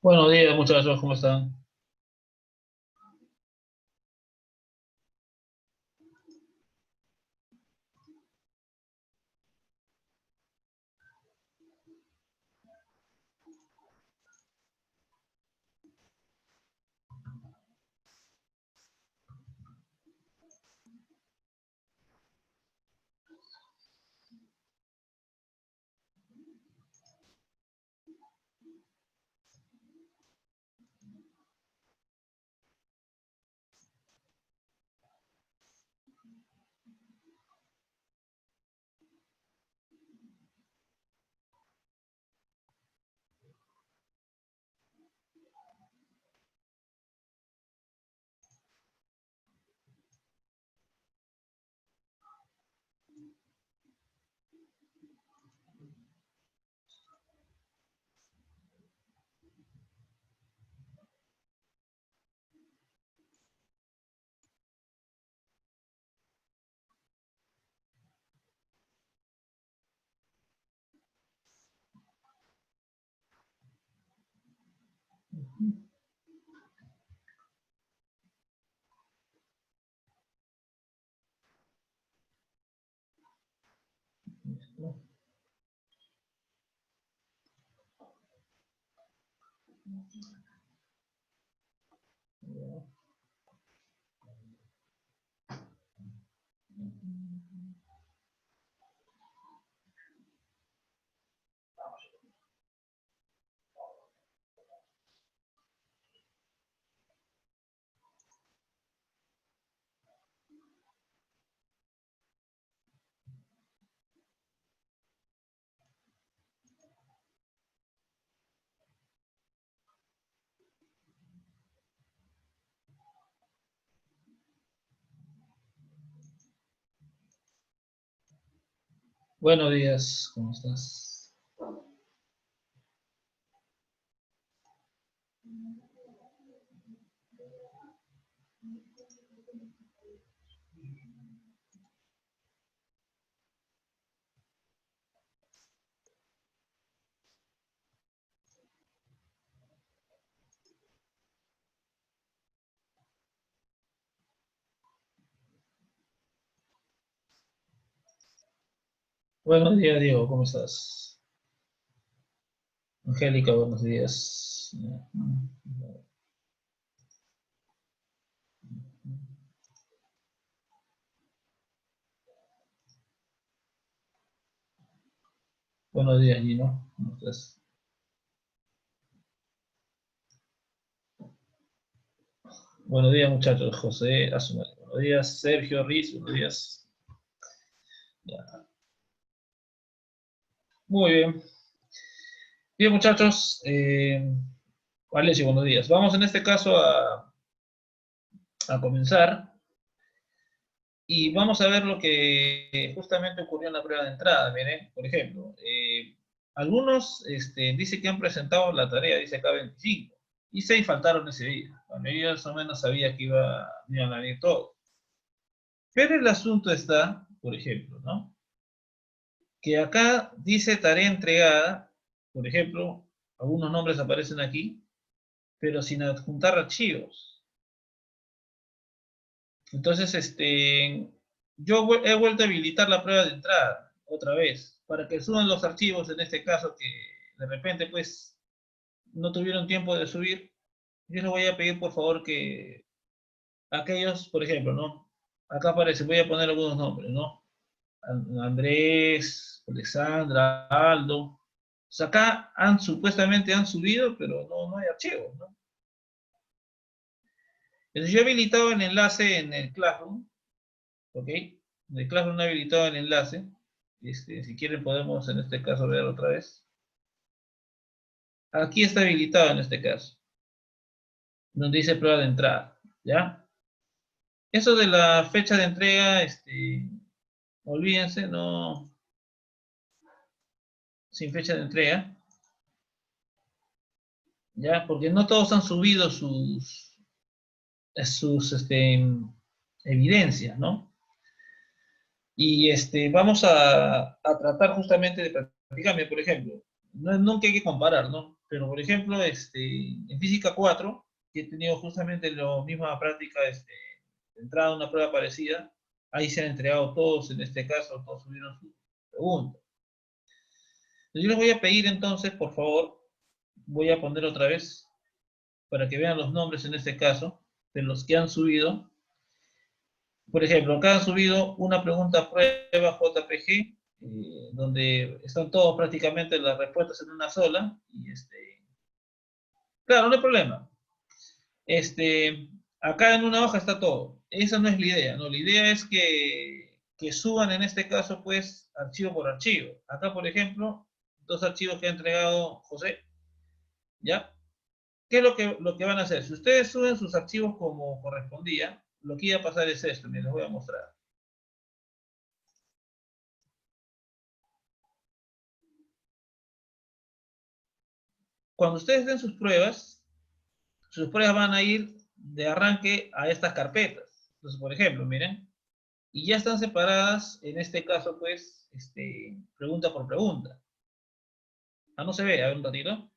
Buenos días, muchachos, ¿cómo están? Buenos días, ¿cómo estás? Buenos días, Diego, ¿cómo estás? Angélica, buenos días. Buenos días, Gino, ¿cómo estás? Buenos días, muchachos. José, Azumare. Buenos días, Sergio Riz, buenos días. Ya. Muy bien. Bien, muchachos. Valencia, buenos días. Vamos en este caso a comenzar y vamos a ver lo que justamente ocurrió en la prueba de entrada. Miren, por ejemplo, algunos dicen que han presentado la tarea, dice acá 25, y 6 faltaron ese día. Bueno, yo más o menos sabía que iban a venir todos. Pero el asunto está, por ejemplo, ¿no? Que acá dice tarea entregada, por ejemplo, algunos nombres aparecen aquí, pero sin adjuntar archivos. Entonces, yo he vuelto a habilitar la prueba de entrada otra vez, para que suban los archivos, en este caso que de repente pues no tuvieron tiempo de subir. Yo les voy a pedir por favor que aquellos, por ejemplo, ¿no? Acá aparece, voy a poner algunos nombres, ¿no? Andrés, Alexandra, Aldo. O sea, acá supuestamente han subido, pero no hay archivos, ¿no? Entonces yo he habilitado el enlace en el Classroom, ¿ok? En el Classroom he habilitado el enlace. Si quieren podemos en este caso ver otra vez. Aquí está habilitado en este caso, donde dice prueba de entrada, ¿ya? Eso de la fecha de entrega, olvídense, no, sin fecha de entrega, ¿ya? Porque no todos han subido sus evidencias, ¿no? Y vamos a tratar justamente de practicarme, por ejemplo, nunca hay que comparar, ¿no? Pero, por ejemplo, en Física 4, que he tenido justamente la misma práctica, de entrada a una prueba parecida, ahí se han entregado todos, en este caso, todos subieron sus preguntas. Yo les voy a pedir entonces, por favor, voy a poner otra vez, para que vean los nombres en este caso, de los que han subido. Por ejemplo, acá han subido una pregunta prueba JPG, donde están todos prácticamente las respuestas en una sola, y claro, no hay problema. Acá en una hoja está todo. Esa no es la idea, ¿no? La idea es que suban en este caso, pues, archivo por archivo. Acá, por ejemplo, dos archivos que ha entregado José, ¿ya? ¿Qué es lo que van a hacer? Si ustedes suben sus archivos como correspondía, lo que iba a pasar es esto, miren, les voy a mostrar. Cuando ustedes den sus pruebas van a ir de arranque a estas carpetas. Entonces, por ejemplo, miren, y ya están separadas, en este caso, pues, pregunta por pregunta. Ah, no se ve, a ver un ratito.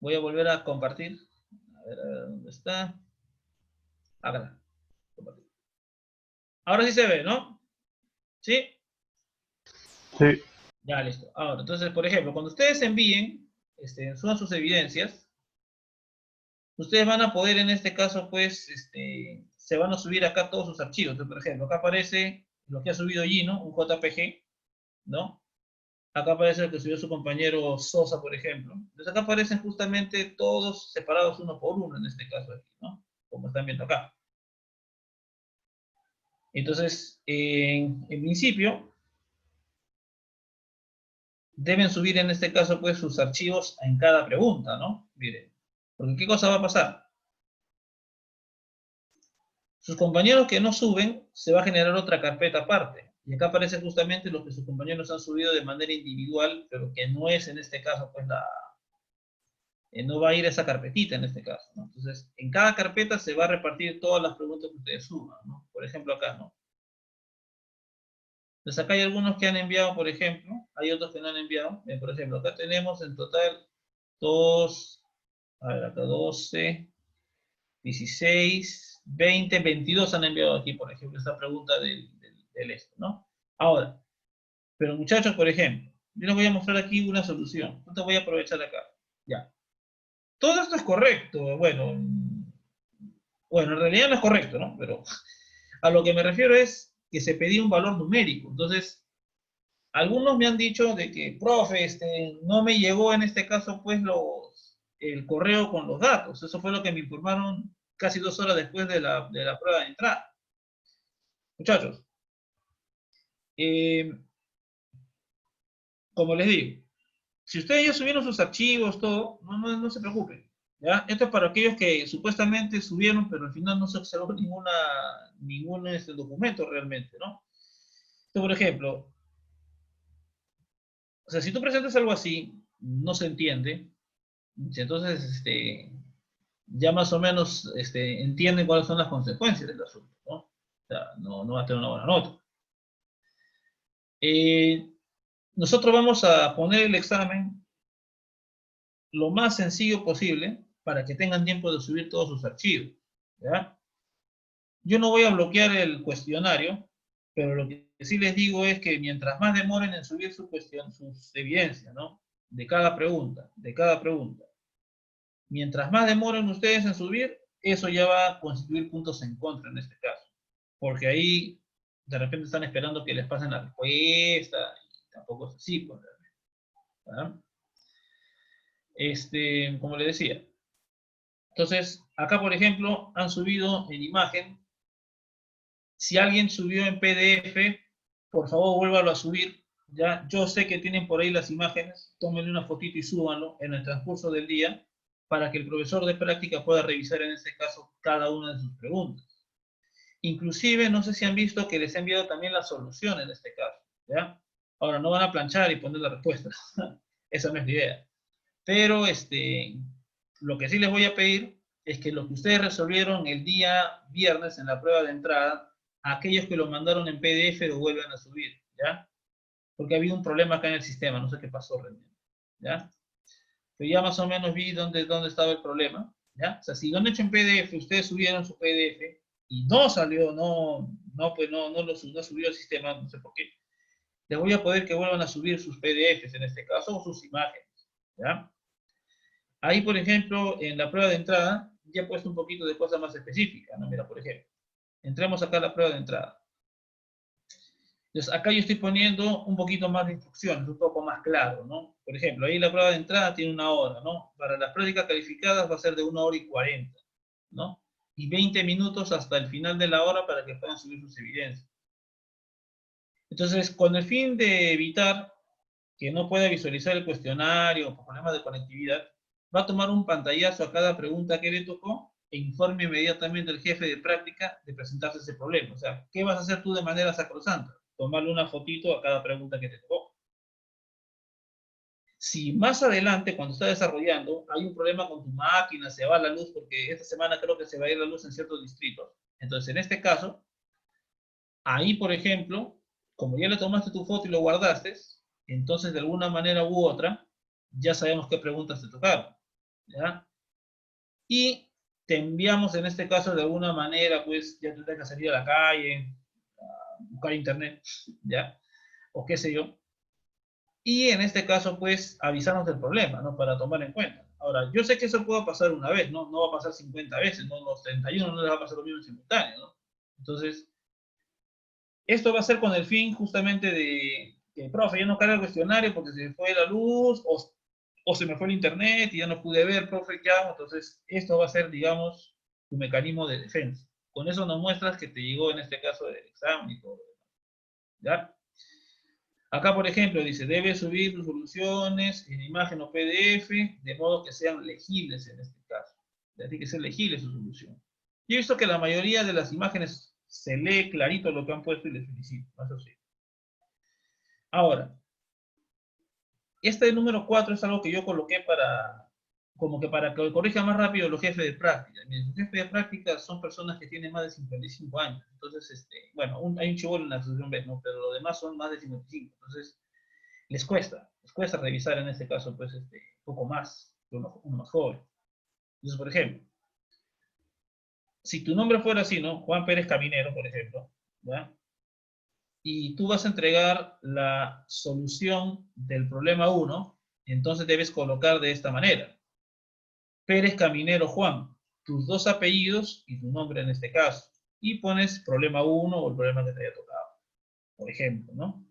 Voy a volver a compartir. A ver, ¿dónde está? Acá. Compartir. Ahora sí se ve, ¿no? ¿Sí? Sí. Ya, listo. Ahora, entonces, por ejemplo, cuando ustedes envíen, suban sus evidencias, ustedes van a poder, en este caso, pues, se van a subir acá todos sus archivos. Entonces, por ejemplo, acá aparece lo que ha subido Gino, un JPG, ¿no? Acá aparece lo que subió su compañero Sosa, por ejemplo. Entonces acá aparecen justamente todos separados uno por uno, en este caso aquí, ¿no? Como están viendo acá. Entonces, en principio, deben subir en este caso, pues, sus archivos en cada pregunta, ¿no? Miren, porque ¿qué cosa va a pasar? Sus compañeros que no suben, se va a generar otra carpeta aparte. Y acá aparece justamente lo que sus compañeros han subido de manera individual, pero que no es en este caso, pues, no va a ir a esa carpetita en este caso, ¿no? Entonces, en cada carpeta se va a repartir todas las preguntas que ustedes suban, ¿no? Por ejemplo, acá, ¿no? Entonces, acá hay algunos que han enviado, por ejemplo, hay otros que no han enviado. Por ejemplo, acá tenemos en total dos, a ver, acá 12, 16, 20, 22 han enviado aquí, por ejemplo, esta pregunta del esto, ¿no? Ahora, pero muchachos, por ejemplo, yo les voy a mostrar aquí una solución. Yo te voy a aprovechar acá. Ya. Todo esto es correcto. Bueno, en realidad no es correcto, ¿no? Pero a lo que me refiero es que se pedía un valor numérico. Entonces, algunos me han dicho de que, profe, no me llegó en este caso, pues, el correo con los datos. Eso fue lo que me informaron casi 2 horas después de la prueba de entrada. Muchachos, eh, como les digo, si ustedes ya subieron sus archivos, todo, no se preocupen. ¿Ya? Esto es para aquellos que supuestamente subieron, pero al final no se observó ningún documento realmente, ¿no? Entonces, por ejemplo, o sea, si tú presentas algo así, no se entiende, entonces, ya más o menos, entienden cuáles son las consecuencias del asunto, ¿no? O sea, no va a tener una buena nota. Nosotros vamos a poner el examen lo más sencillo posible para que tengan tiempo de subir todos sus archivos, ¿ya? Yo no voy a bloquear el cuestionario, pero lo que sí les digo es que mientras más demoren en subir sus evidencias, ¿no? De cada pregunta. Mientras más demoren ustedes en subir, eso ya va a constituir puntos en contra en este caso. Porque ahí de repente están esperando que les pasen la respuesta, y tampoco es así, pues, ¿verdad? Como les decía. Entonces, acá por ejemplo, han subido en imagen. Si alguien subió en PDF, por favor vuélvalo a subir. Ya, yo sé que tienen por ahí las imágenes, tómenle una fotito y súbanlo en el transcurso del día para que el profesor de práctica pueda revisar en este caso cada una de sus preguntas. Inclusive, no sé si han visto que les he enviado también la solución en este caso, ¿ya? Ahora, no van a planchar y poner la respuesta, esa no es la idea. Pero, lo que sí les voy a pedir es que lo que ustedes resolvieron el día viernes en la prueba de entrada, aquellos que lo mandaron en PDF lo vuelvan a subir, ¿ya? Porque ha habido un problema acá en el sistema, no sé qué pasó realmente, ¿ya? pero ya más o menos vi dónde estaba el problema, ¿ya? O sea, si lo han hecho en PDF, ustedes subieron su PDF y no salió, pues no subió al sistema, no sé por qué. Les voy a poder que vuelvan a subir sus PDFs en este caso, o sus imágenes, ¿ya? Ahí, por ejemplo, en la prueba de entrada, ya he puesto un poquito de cosas más específicas, ¿no? Mira, por ejemplo, entremos acá a la prueba de entrada. Entonces, acá yo estoy poniendo un poquito más de instrucciones, un poco más claro, ¿no? Por ejemplo, ahí la prueba de entrada tiene 1 hora, ¿no? Para las prácticas calificadas va a ser de 1 hora y 40, ¿no? Y 20 minutos hasta el final de la hora para que puedan subir sus evidencias. Entonces, con el fin de evitar que no pueda visualizar el cuestionario por problemas de conectividad, va a tomar un pantallazo a cada pregunta que le tocó e informe inmediatamente al jefe de práctica de presentarse ese problema. O sea, ¿qué vas a hacer tú de manera sacrosanta? Tomarle una fotito a cada pregunta que te tocó. Si más adelante, cuando estás desarrollando, hay un problema con tu máquina, se va la luz, porque esta semana creo que se va a ir la luz en ciertos distritos. Entonces, en este caso, ahí, por ejemplo, como ya le tomaste tu foto y lo guardaste, entonces de alguna manera u otra, ya sabemos qué preguntas te tocaron, ¿ya? Y te enviamos en este caso de alguna manera, pues ya tendrás que salir a la calle, a buscar internet, ¿ya? O qué sé yo. Y en este caso, pues, avisarnos del problema, ¿no? Para tomar en cuenta. Ahora, yo sé que eso puede pasar una vez, ¿no? No va a pasar 50 veces, ¿no? Los 31 no les va a pasar lo mismo en simultáneo, ¿no? Entonces, esto va a ser con el fin justamente de que el profe ya no carga el cuestionario porque se me fue la luz o se me fue el internet y ya no pude ver, profe, ¿qué hago? Entonces, esto va a ser, digamos, tu mecanismo de defensa. Con eso nos muestras que te llegó en este caso el examen y todo. ¿Ya? Acá, por ejemplo, dice, debe subir tus soluciones en imagen o PDF, de modo que sean legibles en este caso. Tiene que ser legible su solución. Yo he visto que la mayoría de las imágenes se lee clarito lo que han puesto y les felicito. Eso sí. Ahora, este número 4 es algo que yo coloqué como que para que corrija más rápido los jefes de práctica. Los jefes de práctica son personas que tienen más de 55 años. Entonces, bueno, hay un chibolo en la asociación B, ¿no? Pero los demás son más de 55. Entonces, les cuesta revisar en este caso, pues, un poco más que uno más joven. Entonces, por ejemplo, si tu nombre fuera así, ¿no? Juan Pérez Caminero, por ejemplo, ¿ya? Y tú vas a entregar la solución del problema 1, entonces debes colocar de esta manera. Pérez Caminero Juan, tus dos apellidos y tu nombre en este caso. Y pones problema 1 o el problema que te haya tocado, por ejemplo, ¿no?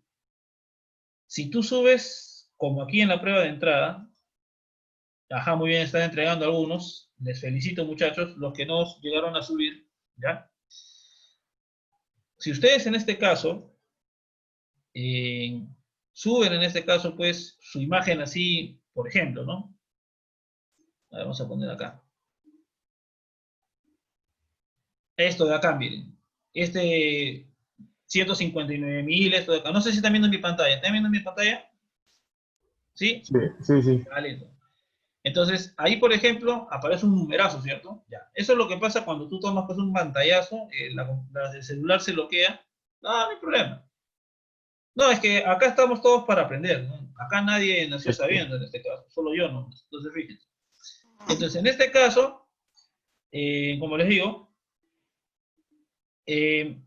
Si tú subes, como aquí en la prueba de entrada, ajá, muy bien, están entregando algunos. Les felicito, muchachos, los que no llegaron a subir, ¿ya? Si ustedes en este caso suben en este caso, pues, su imagen así, por ejemplo, ¿no? A ver, vamos a poner acá. Esto de acá, miren. 159.000, esto de acá. No sé si están viendo mi pantalla. ¿Están viendo mi pantalla? ¿Sí? Sí, sí, sí. Vale. Entonces, ahí, por ejemplo, aparece un numerazo, ¿cierto? Ya. Eso es lo que pasa cuando tú tomas pues, un pantallazo, el celular se bloquea. No hay problema. No, es que acá estamos todos para aprender, ¿no? Acá nadie nació sabiendo en este caso, solo yo, ¿no? Entonces, fíjense. Entonces, en este caso, como les digo, eh,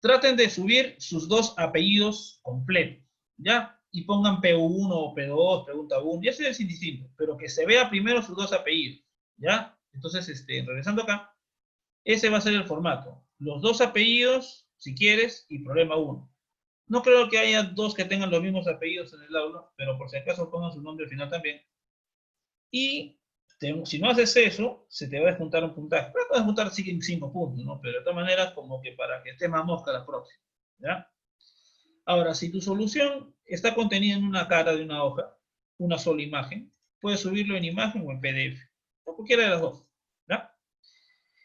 traten de subir sus dos apellidos completos, ¿ya? Y pongan P1 o P2, pregunta 1, ya sea es indistinto, pero que se vea primero sus dos apellidos, ¿ya? Entonces, regresando acá, ese va a ser el formato. Los dos apellidos, si quieres, y problema 1. No creo que haya dos que tengan los mismos apellidos en el aula, pero por si acaso pongan su nombre al final también. Y si no haces eso, se te va a descontar un puntaje. Pero puedes juntar 5 puntos, ¿no? Pero de todas maneras, como que para que esté más mosca la próxima, ¿ya? Ahora, si tu solución está contenida en una cara de una hoja, una sola imagen, puedes subirlo en imagen o en PDF, o cualquiera de las dos, ¿ya?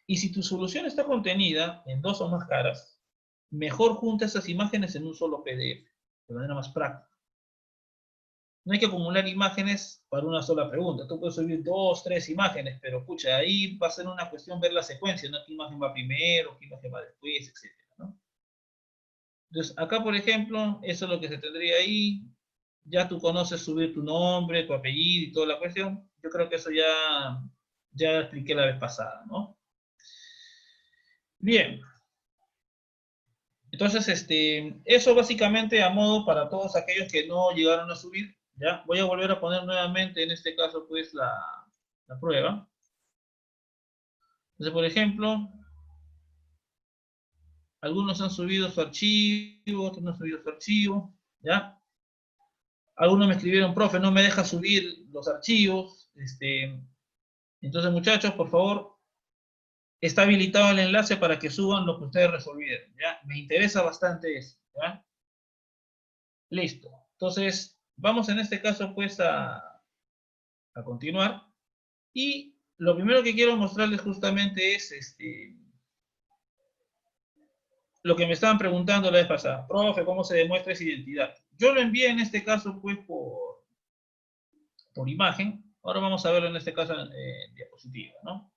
Y si tu solución está contenida en dos o más caras, mejor junta esas imágenes en un solo PDF, de manera más práctica. No hay que acumular imágenes para una sola pregunta. Tú puedes subir 2, 3 imágenes, pero pucha, ahí va a ser una cuestión ver la secuencia, ¿no? ¿Qué imagen va primero, qué imagen va después, etcétera, ¿no? Entonces, acá, por ejemplo, eso es lo que se tendría ahí. ya tú conoces subir tu nombre, tu apellido y toda la cuestión. Yo creo que eso ya expliqué la vez pasada, ¿no? Bien. Entonces, eso básicamente a modo para todos aquellos que no llegaron a subir, ¿ya? Voy a volver a poner nuevamente, en este caso, pues, la prueba. Entonces, por ejemplo, algunos han subido su archivo, otros no han subido su archivo, ¿ya? Algunos me escribieron, profe, no me deja subir los archivos. Entonces, muchachos, por favor, está habilitado el enlace para que suban lo que ustedes resolvieron, ¿ya? Me interesa bastante eso, ¿ya? Listo. Entonces, vamos en este caso, pues, a continuar. Y lo primero que quiero mostrarles justamente es lo que me estaban preguntando la vez pasada. Profe, ¿cómo se demuestra esa identidad? Yo lo envié en este caso, pues, por imagen. Ahora vamos a verlo en este caso en diapositiva, ¿no?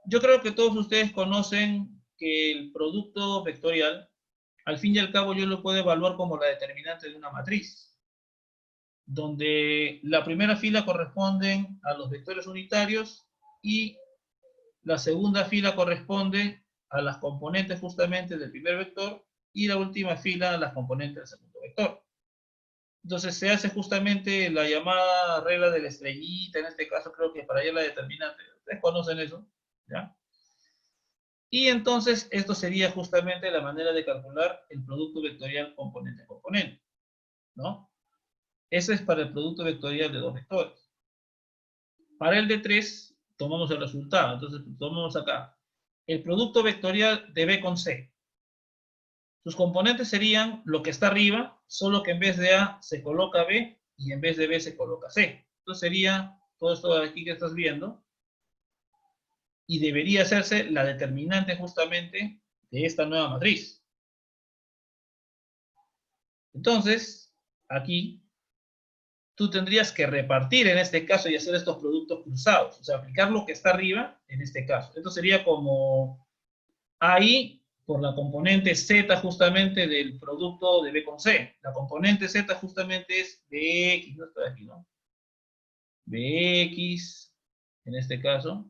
Yo creo que todos ustedes conocen que el producto vectorial, al fin y al cabo, yo lo puedo evaluar como la determinante de una matriz, donde la primera fila corresponden a los vectores unitarios y la segunda fila corresponde a las componentes justamente del primer vector y la última fila a las componentes del segundo vector. Entonces se hace justamente la llamada regla de la estrellita, en este caso creo que para allá la determinante. Ustedes conocen eso, ¿ya? Y entonces esto sería justamente la manera de calcular el producto vectorial componente-componente, ¿no? Ese es para el producto vectorial de dos vectores. Para el de 3, tomamos el resultado. Entonces, tomamos acá el producto vectorial de B con C. Sus componentes serían lo que está arriba, solo que en vez de A se coloca B y en vez de B se coloca C. Entonces sería todo esto de aquí que estás viendo y debería hacerse la determinante justamente de esta nueva matriz. Entonces, aquí tú tendrías que repartir en este caso y hacer estos productos cruzados, o sea, aplicar lo que está arriba en este caso. Esto sería como ahí por la componente Z justamente del producto de B con C. La componente Z justamente es BX, no está aquí, ¿no? BX, en este caso.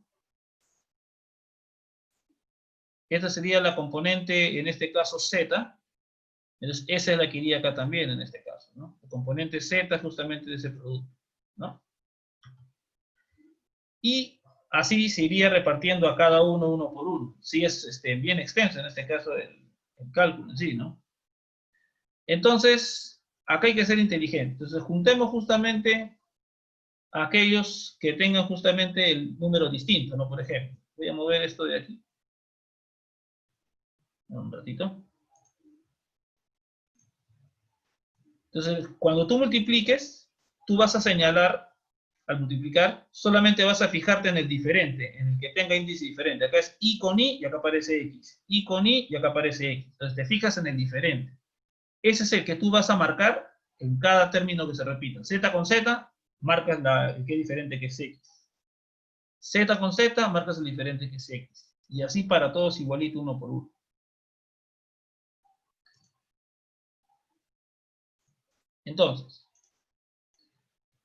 Esta sería la componente, en este caso Z. Entonces, esa es la que iría acá también, en este caso, ¿no? La componente Z justamente de ese producto, ¿no? Y así se iría repartiendo a cada uno por uno. Sí es bien extenso, en este caso, el cálculo en sí, ¿no? Entonces, acá hay que ser inteligente. Entonces, juntemos justamente a aquellos que tengan justamente el número distinto, ¿no? Por ejemplo, voy a mover esto de aquí. Un ratito. Entonces, cuando tú multipliques, tú vas a señalar, al multiplicar, solamente vas a fijarte en el diferente, en el que tenga índice diferente. Acá es I con I y acá aparece X. I con I y acá aparece X. Entonces, te fijas en el diferente. Ese es el que tú vas a marcar en cada término que se repita. Z con Z, marcas el que es diferente que es X. Z con Z, marcas el diferente que es X. Y así para todos igualito uno por uno. Entonces,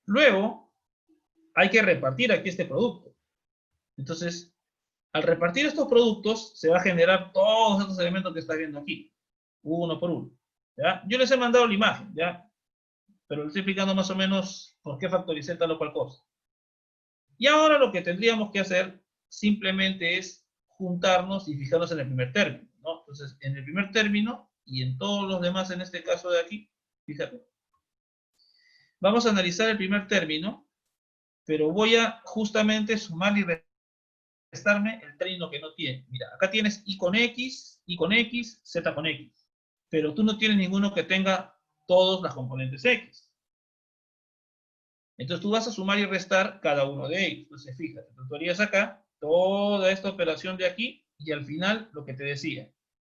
luego hay que repartir aquí este producto. Entonces, al repartir estos productos, se va a generar todos estos elementos que está viendo aquí, uno por uno. ¿Ya? Yo les he mandado la imagen, ¿ya? Pero les estoy explicando más o menos por qué factoricé tal o cual cosa. Y ahora lo que tendríamos que hacer simplemente es juntarnos y fijarnos en el primer término, ¿no? Entonces, en el primer término y en todos los demás, en este caso de aquí, fíjate. Vamos a analizar el primer término, pero voy a justamente sumar y restarme el término que no tiene. Mira, acá tienes y con X, Z con X. Pero tú no tienes ninguno que tenga todas las componentes X. Entonces tú vas a sumar y restar cada uno de ellos. Entonces fíjate, tú harías acá toda esta operación de aquí y al final lo que te decía,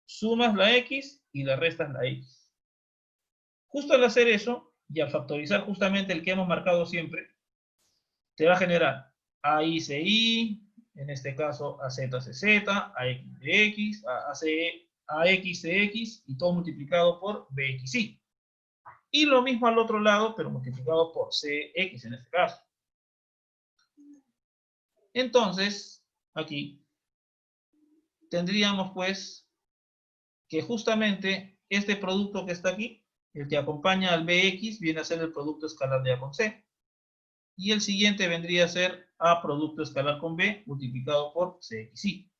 sumas la X y le restas la X. Justo al hacer eso y al factorizar justamente el que hemos marcado siempre, te va a generar AICI, en este caso AZCZ, AXDX, AXCX y todo multiplicado por BXI. Y lo mismo al otro lado, pero multiplicado por Cx en este caso. Entonces, aquí, tendríamos pues que justamente este producto que está aquí, el que acompaña al Bx, viene a ser el producto escalar de A con C. Y el siguiente vendría a ser A producto escalar con B multiplicado por Cxy.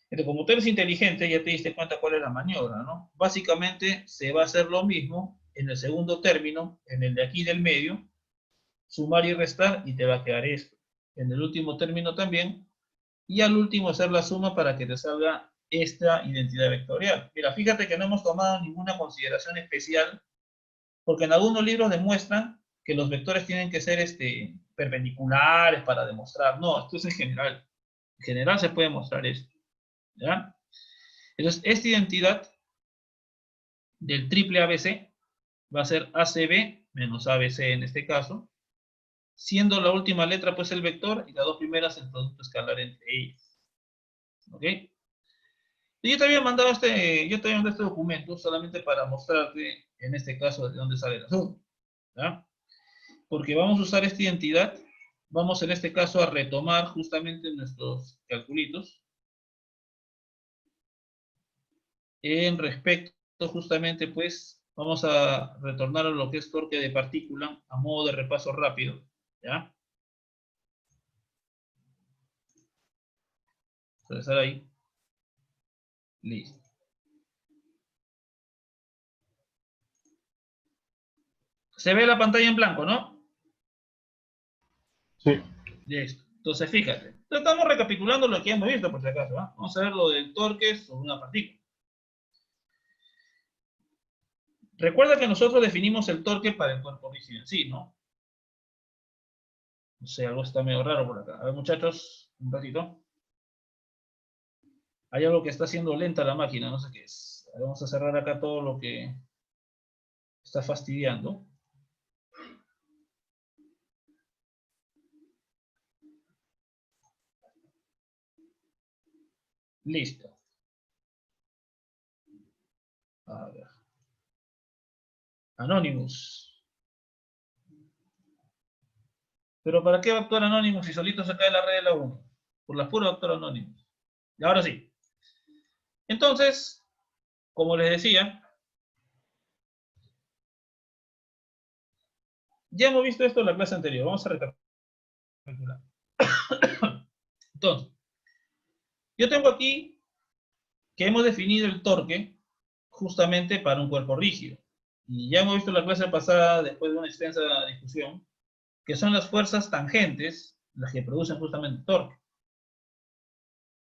Entonces, como tú eres inteligente, ya te diste cuenta cuál es la maniobra, ¿no? Básicamente se va a hacer lo mismo en el segundo término, en el de aquí del medio, sumar y restar, y te va a quedar esto. En el último término también, y al último hacer la suma para que te salga esta identidad vectorial. Mira, fíjate que no hemos tomado ninguna consideración especial, porque en algunos libros demuestran que los vectores tienen que ser perpendiculares para demostrar. No, esto es en general. En general se puede mostrar esto. ¿Ya? Entonces, esta identidad del triple ABC va a ser ACB menos ABC en este caso, siendo la última letra pues el vector y las dos primeras el producto escalar entre ellas. ¿Ok? Y yo te había mandado este documento solamente para mostrarte en este caso de dónde sale el asunto. ¿Ya? Porque vamos a usar esta identidad, vamos en este caso a retomar justamente nuestros calculitos en respecto justamente pues vamos a retornar a lo que es torque de partícula a modo de repaso rápido, ¿ya? Regresar ahí. Listo. Se ve la pantalla en blanco, ¿no? Sí. Listo. Entonces, fíjate. Estamos recapitulando lo que hemos visto, por si acaso, ¿no? Vamos a ver lo del torque sobre una partícula. Recuerda que nosotros definimos el torque para el cuerpo rígido en sí, ¿no? No sé, algo está medio raro por acá. A ver, muchachos, un ratito. Hay algo que está haciendo lenta la máquina, no sé qué es. Vamos a cerrar acá todo lo que está fastidiando. Listo. A ver. Anonymous. Pero ¿para qué va a actuar Anonymous si solito se cae la red de la 1? Por la pura va a actuar Anonymous. Y ahora sí. Entonces, como les decía, ya hemos visto esto en la clase anterior. Vamos a recapitular. Entonces, yo tengo aquí que hemos definido el torque justamente para un cuerpo rígido. Y ya hemos visto en la clase pasada, después de una extensa discusión, que son las fuerzas tangentes las que producen justamente el torque.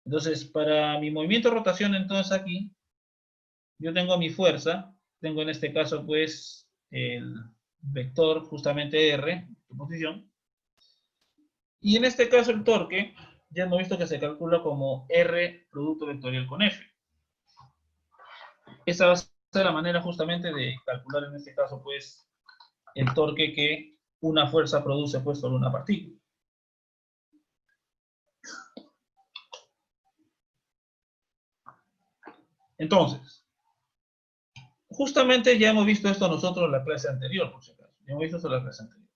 Entonces, para mi movimiento de rotación, entonces aquí, yo tengo mi fuerza, tengo en este caso, pues, el vector justamente R, su posición, y en este caso el torque, ya hemos visto que se calcula como R producto vectorial con F. Esa va a ser la manera justamente de calcular en este caso, pues, el torque que una fuerza produce, pues, sobre una partícula. Entonces, justamente ya hemos visto esto nosotros en la clase anterior, por si acaso. Ya hemos visto esto en la clase anterior.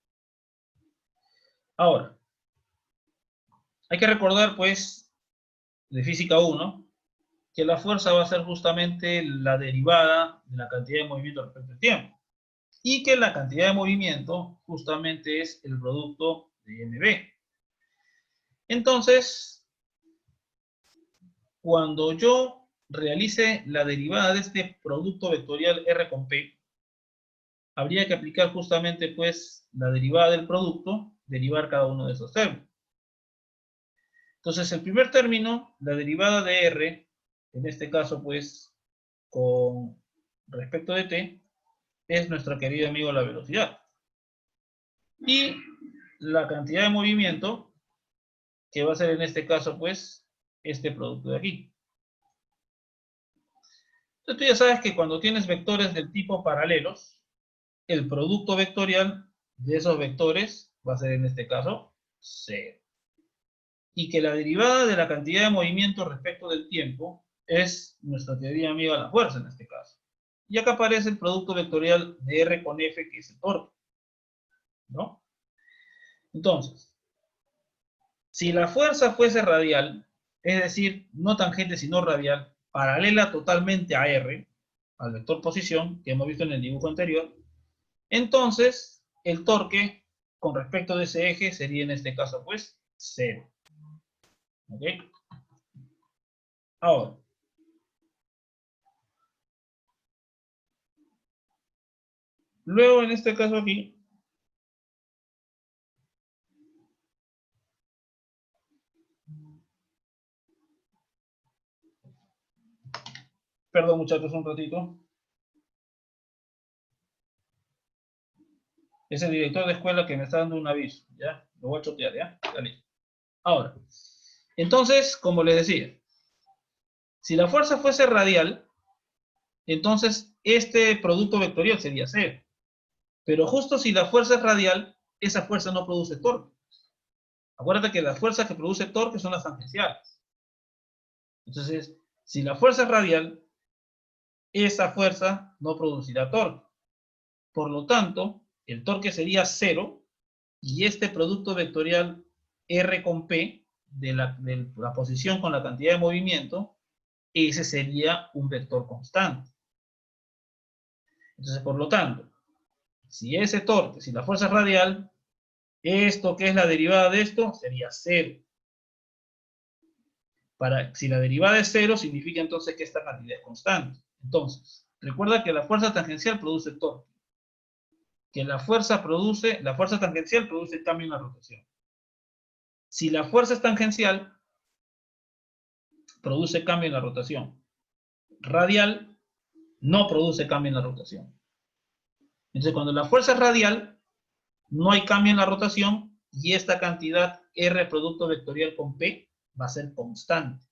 Ahora, hay que recordar, pues, de física 1, que la fuerza va a ser justamente la derivada de la cantidad de movimiento respecto al tiempo. Y que la cantidad de movimiento justamente es el producto de mb. Entonces, cuando yo realice la derivada de este producto vectorial R con P, habría que aplicar justamente pues la derivada del producto, derivar cada uno de esos términos. Entonces, el primer término, la derivada de R, en este caso pues con respecto de t, es nuestro querido amigo la velocidad. Y la cantidad de movimiento, que va a ser en este caso pues este producto de aquí. Entonces tú ya sabes que cuando tienes vectores del tipo paralelos, el producto vectorial de esos vectores va a ser en este caso 0. Y que la derivada de la cantidad de movimiento respecto del tiempo es nuestra teoría amiga de la fuerza en este caso. y acá aparece el producto vectorial de R con F, que es el torque, ¿no? Entonces, si la fuerza fuese radial, es decir, no tangente sino radial, paralela totalmente a R, al vector posición, que hemos visto en el dibujo anterior, entonces el torque con respecto de ese eje sería en este caso pues 0. ¿Ok? Ahora, luego en este caso aquí, perdón muchachos un ratito, es el director de escuela que me está dando un aviso, ¿ya? Lo voy a chotear, ¿ya? Dale. Ahora, entonces, como les decía, si la fuerza fuese radial, entonces este producto vectorial sería 0. Pero justo si la fuerza es radial, esa fuerza no produce torque. Acuérdate que las fuerzas que produce torque son las tangenciales. Entonces, si la fuerza es radial, esa fuerza no producirá torque. Por lo tanto, el torque sería 0 y este producto vectorial R con P de la posición con la cantidad de movimiento, ese sería un vector constante. Entonces, por lo tanto, si ese torque, si la fuerza es radial, esto que es la derivada de esto sería 0. Si la derivada es 0, significa entonces que esta cantidad es constante. Entonces, recuerda que la fuerza tangencial produce torque. Que la fuerza tangencial produce cambio en la rotación. Si la fuerza es tangencial, produce cambio en la rotación. Radial no produce cambio en la rotación. Entonces, cuando la fuerza es radial, no hay cambio en la rotación y esta cantidad R producto vectorial con P va a ser constante.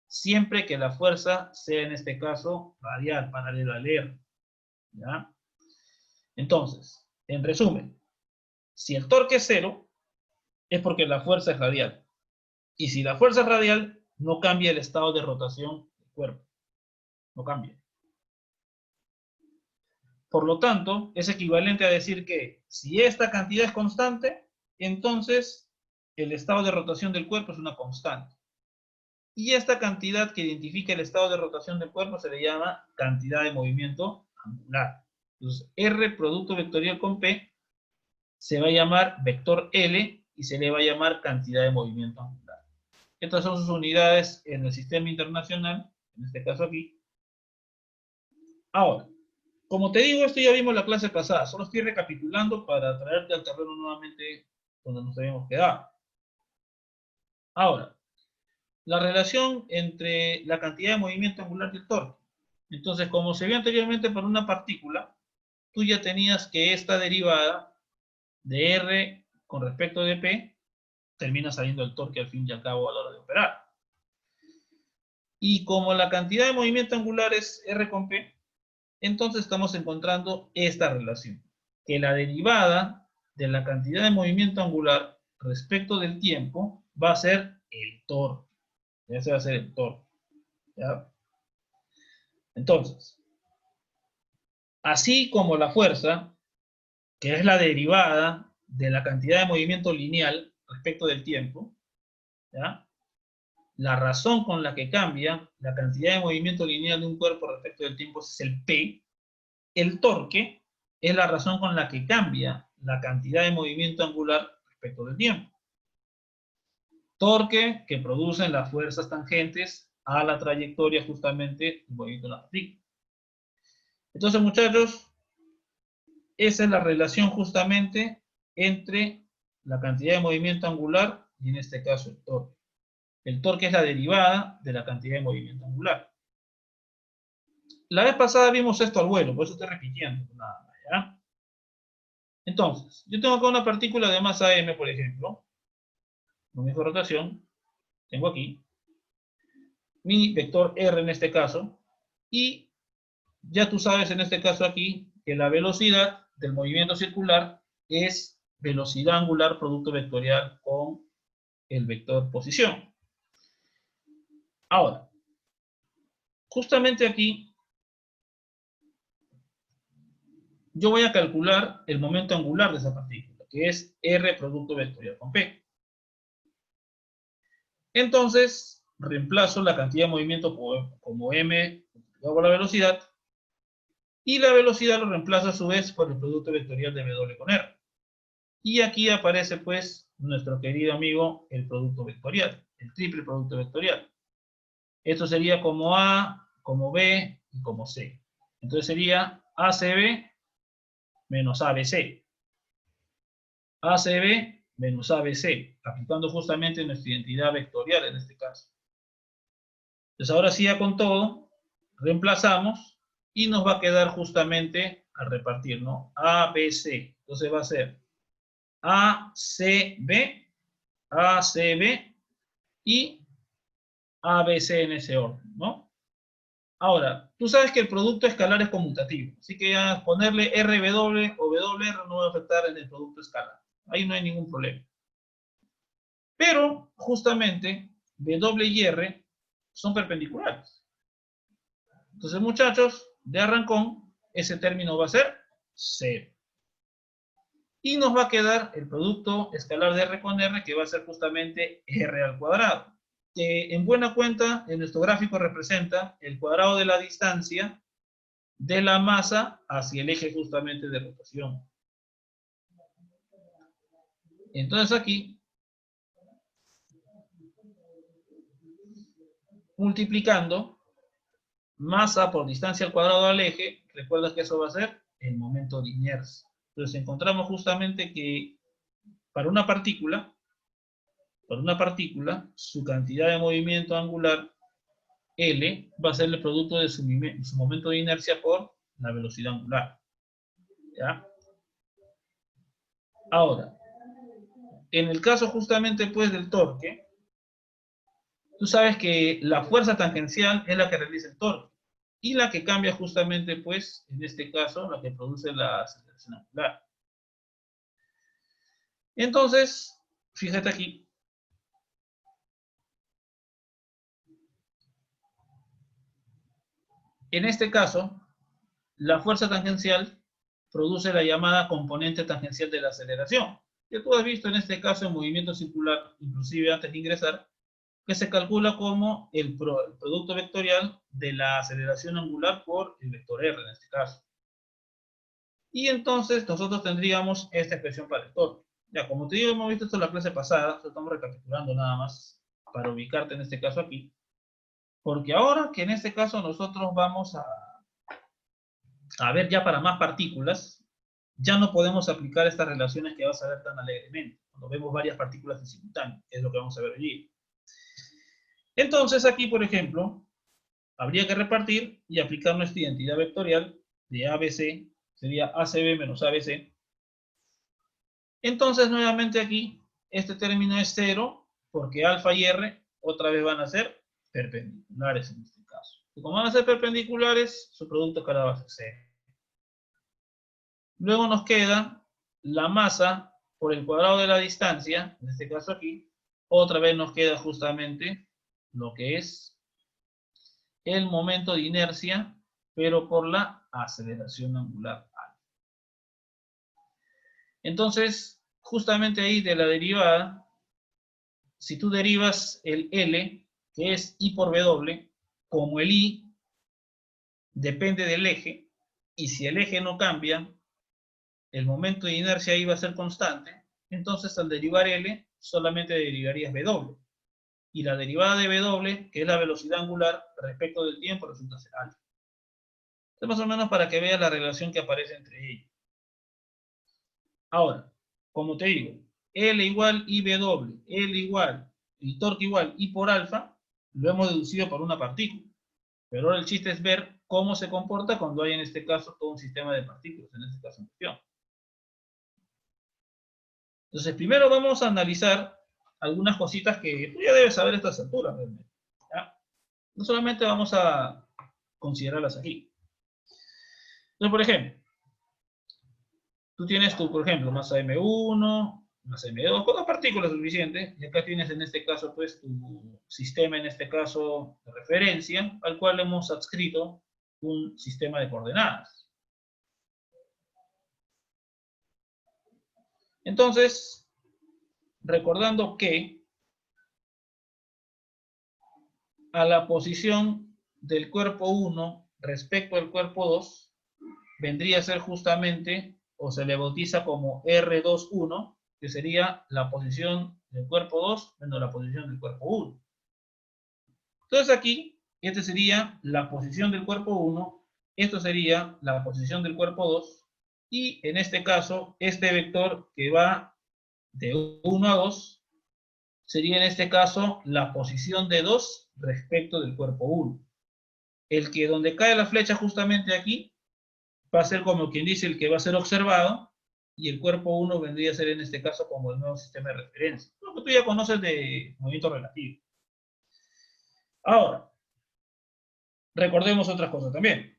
Siempre que la fuerza sea, en este caso, radial, paralela al R. ¿Ya? Entonces, en resumen, si el torque es 0, es porque la fuerza es radial. Y si la fuerza es radial, no cambia el estado de rotación del cuerpo. No cambia. Por lo tanto, es equivalente a decir que si esta cantidad es constante, entonces el estado de rotación del cuerpo es una constante. Y esta cantidad que identifica el estado de rotación del cuerpo se le llama cantidad de movimiento angular. Entonces, R producto vectorial con P se va a llamar vector L y se le va a llamar cantidad de movimiento angular. Estas son sus unidades en el sistema internacional, en este caso aquí. Ahora, como te digo, esto ya vimos la clase pasada, solo estoy recapitulando para traerte al terreno nuevamente donde nos habíamos quedado. Ahora, la relación entre la cantidad de movimiento angular y el torque. Entonces, como se vio anteriormente para una partícula, tú ya tenías que esta derivada de R con respecto de P termina saliendo el torque al fin y al cabo a la hora de operar. Y como la cantidad de movimiento angular es R con P, entonces estamos encontrando esta relación, que la derivada de la cantidad de movimiento angular respecto del tiempo va a ser el torque. Ese va a ser el torque. ¿Ya? Entonces, así como la fuerza, que es la derivada de la cantidad de movimiento lineal respecto del tiempo, ¿ya? La razón con la que cambia la cantidad de movimiento lineal de un cuerpo respecto del tiempo es el P. El torque es la razón con la que cambia la cantidad de movimiento angular respecto del tiempo. Torque que producen las fuerzas tangentes a la trayectoria justamente del movimiento de la partícula. Entonces, muchachos, esa es la relación justamente entre la cantidad de movimiento angular y en este caso el torque. El torque es la derivada de la cantidad de movimiento angular. La vez pasada vimos esto al vuelo, por eso estoy repitiendo. Nada más, ¿ya? Entonces, yo tengo acá una partícula de masa m, por ejemplo, con mi rotación, tengo aquí mi vector r en este caso, y ya tú sabes en este caso aquí que la velocidad del movimiento circular es velocidad angular producto vectorial con el vector posición. Ahora, justamente aquí yo voy a calcular el momento angular de esa partícula, que es R producto vectorial con P. Entonces, reemplazo la cantidad de movimiento como M multiplicado por la velocidad, y la velocidad lo reemplazo a su vez por el producto vectorial de W con R. Y aquí aparece pues nuestro querido amigo el producto vectorial, el triple producto vectorial. Esto sería como A, como B y como C. Entonces sería ACB menos ABC. ACB menos ABC, aplicando justamente nuestra identidad vectorial en este caso. Entonces ahora sí ya con todo, reemplazamos y nos va a quedar justamente al repartir, ¿no? ABC. Entonces va a ser ACB, ACB y ABC en ese orden, ¿no? Ahora, tú sabes que el producto escalar es conmutativo, así que ya ponerle RW o WR no va a afectar en el producto escalar. Ahí no hay ningún problema. Pero, justamente, W y R son perpendiculares. Entonces, muchachos, de arrancón, ese término va a ser 0. Y nos va a quedar el producto escalar de R con R, que va a ser justamente R al cuadrado. Que en buena cuenta, en nuestro gráfico representa el cuadrado de la distancia de la masa hacia el eje justamente de rotación. Entonces aquí, multiplicando masa por distancia al cuadrado al eje, recuerda que eso va a ser el momento de inercia. Entonces encontramos justamente que para una partícula, su cantidad de movimiento angular, L, va a ser el producto de su momento de inercia por la velocidad angular. ¿Ya? Ahora, en el caso justamente pues del torque, tú sabes que la fuerza tangencial es la que realiza el torque y la que cambia justamente pues, en este caso, la que produce la aceleración angular. Entonces, fíjate aquí. En este caso, la fuerza tangencial produce la llamada componente tangencial de la aceleración, que tú has visto en este caso en movimiento circular, inclusive antes de ingresar, que se calcula como el producto vectorial de la aceleración angular por el vector R en este caso. Y entonces nosotros tendríamos esta expresión para el torque. Ya, como te digo, hemos visto esto en la clase pasada, estamos recapitulando nada más para ubicarte en este caso aquí. Porque ahora que en este caso nosotros vamos a ver ya para más partículas, ya no podemos aplicar estas relaciones que vas a ver tan alegremente, cuando vemos varias partículas en simultáneo, es lo que vamos a ver allí. Entonces aquí, por ejemplo, habría que repartir y aplicar nuestra identidad vectorial de ABC, sería ACB menos ABC. Entonces, nuevamente aquí, este término es 0, porque alfa y R otra vez van a ser perpendiculares en este caso. Y como van a ser perpendiculares, su producto escalar va a ser 0. Luego nos queda la masa por el cuadrado de la distancia, en este caso aquí, otra vez nos queda justamente lo que es el momento de inercia, pero por la aceleración angular. Entonces, justamente ahí de la derivada, si tú derivas el L, que es I por W, como el I depende del eje, y si el eje no cambia, el momento de inercia ahí va a ser constante, entonces al derivar L, solamente derivarías W. Y la derivada de W, que es la velocidad angular respecto del tiempo, resulta ser alfa. Entonces, más o menos para que veas la relación que aparece entre ellos. Ahora, como te digo, L igual IW, L igual, el torque igual I por alfa, lo hemos deducido por una partícula. Pero ahora el chiste es ver cómo se comporta cuando hay en este caso todo un sistema de partículas, en este caso en cuestión. Entonces, primero vamos a analizar algunas cositas que tú ya debes saber a estas alturas, realmente. ¿Ya? No solamente vamos a considerarlas aquí. Entonces, por ejemplo, tú tienes por ejemplo, masa M1, masa M2, con 2 partículas suficientes, y acá tienes en este caso, pues, tu sistema, en este caso, de referencia, al cual hemos adscrito un sistema de coordenadas. Entonces, recordando que a la posición del cuerpo 1 respecto al cuerpo 2 vendría a ser justamente, o se le bautiza como R21, que sería la posición del cuerpo 2 menos la posición del cuerpo 1. Entonces aquí, esta sería la posición del cuerpo 1, esto sería la posición del cuerpo 2, y en este caso, este vector que va de 1 a 2, sería en este caso la posición de 2 respecto del cuerpo 1. El que donde cae la flecha justamente aquí, va a ser como quien dice el que va a ser observado, y el cuerpo 1 vendría a ser en este caso como el nuevo sistema de referencia. Lo que tú ya conoces de movimiento relativo. Ahora, recordemos otras cosas también.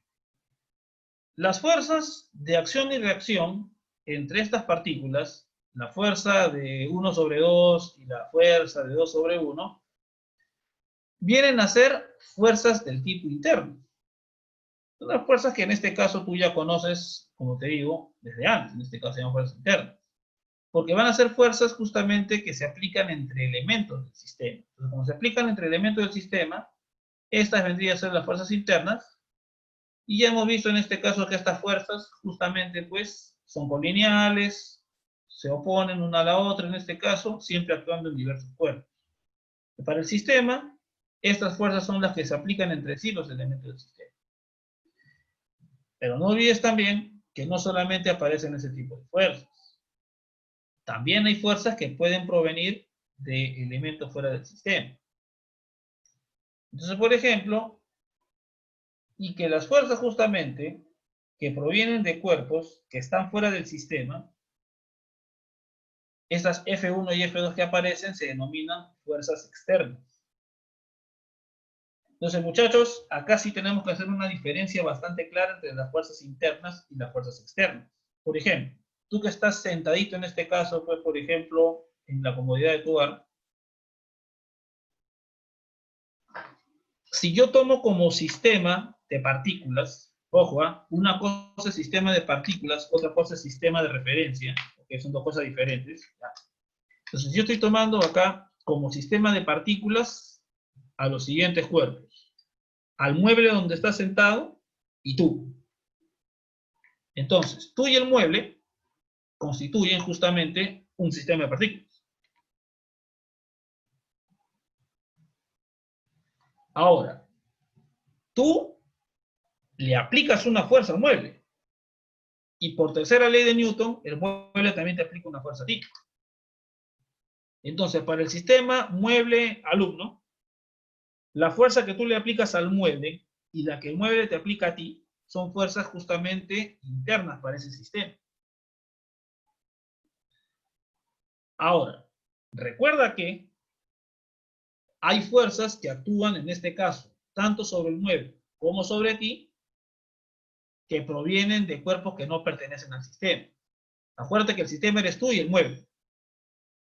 Las fuerzas de acción y reacción entre estas partículas, la fuerza de 1 sobre 2 y la fuerza de 2 sobre 1, vienen a ser fuerzas del tipo interno. Son las fuerzas que en este caso tú ya conoces, como te digo, desde antes. En este caso se llaman fuerzas internas. Porque van a ser fuerzas justamente que se aplican entre elementos del sistema. Entonces, como se aplican entre elementos del sistema, estas vendrían a ser las fuerzas internas. Y ya hemos visto en este caso que estas fuerzas justamente pues son colineales, se oponen una a la otra en este caso, siempre actuando en diversos cuerpos. Para el sistema, estas fuerzas son las que se aplican entre sí los elementos del sistema. Pero no olvides también que no solamente aparecen ese tipo de fuerzas. También hay fuerzas que pueden provenir de elementos fuera del sistema. Entonces, por ejemplo, y que las fuerzas justamente que provienen de cuerpos que están fuera del sistema, estas F1 y F2 que aparecen se denominan fuerzas externas. Entonces, muchachos, acá sí tenemos que hacer una diferencia bastante clara entre las fuerzas internas y las fuerzas externas. Por ejemplo, tú que estás sentadito en este caso, pues, por ejemplo, en la comodidad de tu hogar, si yo tomo como sistema de partículas, ojo, una cosa es sistema de partículas, otra cosa es sistema de referencia, porque son dos cosas diferentes. ¿Ya? Entonces, yo estoy tomando acá como sistema de partículas a los siguientes cuerpos. Al mueble donde estás sentado y tú. Entonces, tú y el mueble constituyen justamente un sistema de partículas. Ahora, tú le aplicas una fuerza al mueble. Y por tercera ley de Newton, el mueble también te aplica una fuerza a ti. Entonces, para el sistema mueble-alumno, la fuerza que tú le aplicas al mueble y la que el mueble te aplica a ti son fuerzas justamente internas para ese sistema. Ahora, recuerda que hay fuerzas que actúan en este caso, tanto sobre el mueble como sobre ti, que provienen de cuerpos que no pertenecen al sistema. Acuérdate que el sistema eres tú y el mueble.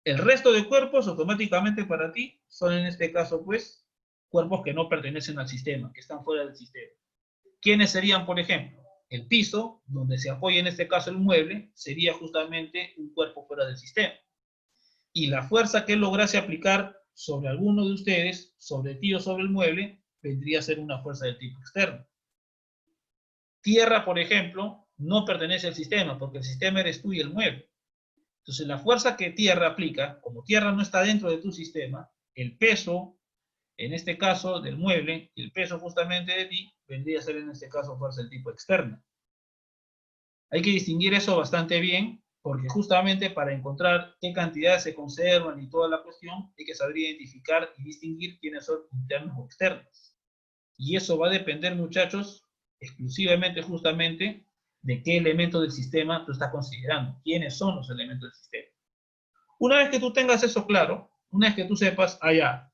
El resto de cuerpos automáticamente para ti son en este caso pues cuerpos que no pertenecen al sistema, que están fuera del sistema. ¿Quiénes serían, por ejemplo? El piso, donde se apoya en este caso el mueble, sería justamente un cuerpo fuera del sistema. Y la fuerza que él lograse aplicar sobre alguno de ustedes, sobre ti o sobre el mueble, vendría a ser una fuerza del tipo externo. Tierra, por ejemplo, no pertenece al sistema, porque el sistema eres tú y el mueble. Entonces, la fuerza que tierra aplica, como tierra no está dentro de tu sistema, el peso, en este caso del mueble, y el peso justamente de ti, vendría a ser en este caso fuerza del tipo externa. Hay que distinguir eso bastante bien, porque justamente para encontrar qué cantidades se conservan y toda la cuestión, hay que saber identificar y distinguir quiénes son internos o externos. Y eso va a depender, muchachos, exclusivamente justamente de qué elemento del sistema tú estás considerando, quiénes son los elementos del sistema. Una vez que tú tengas eso claro, una vez que tú sepas, allá,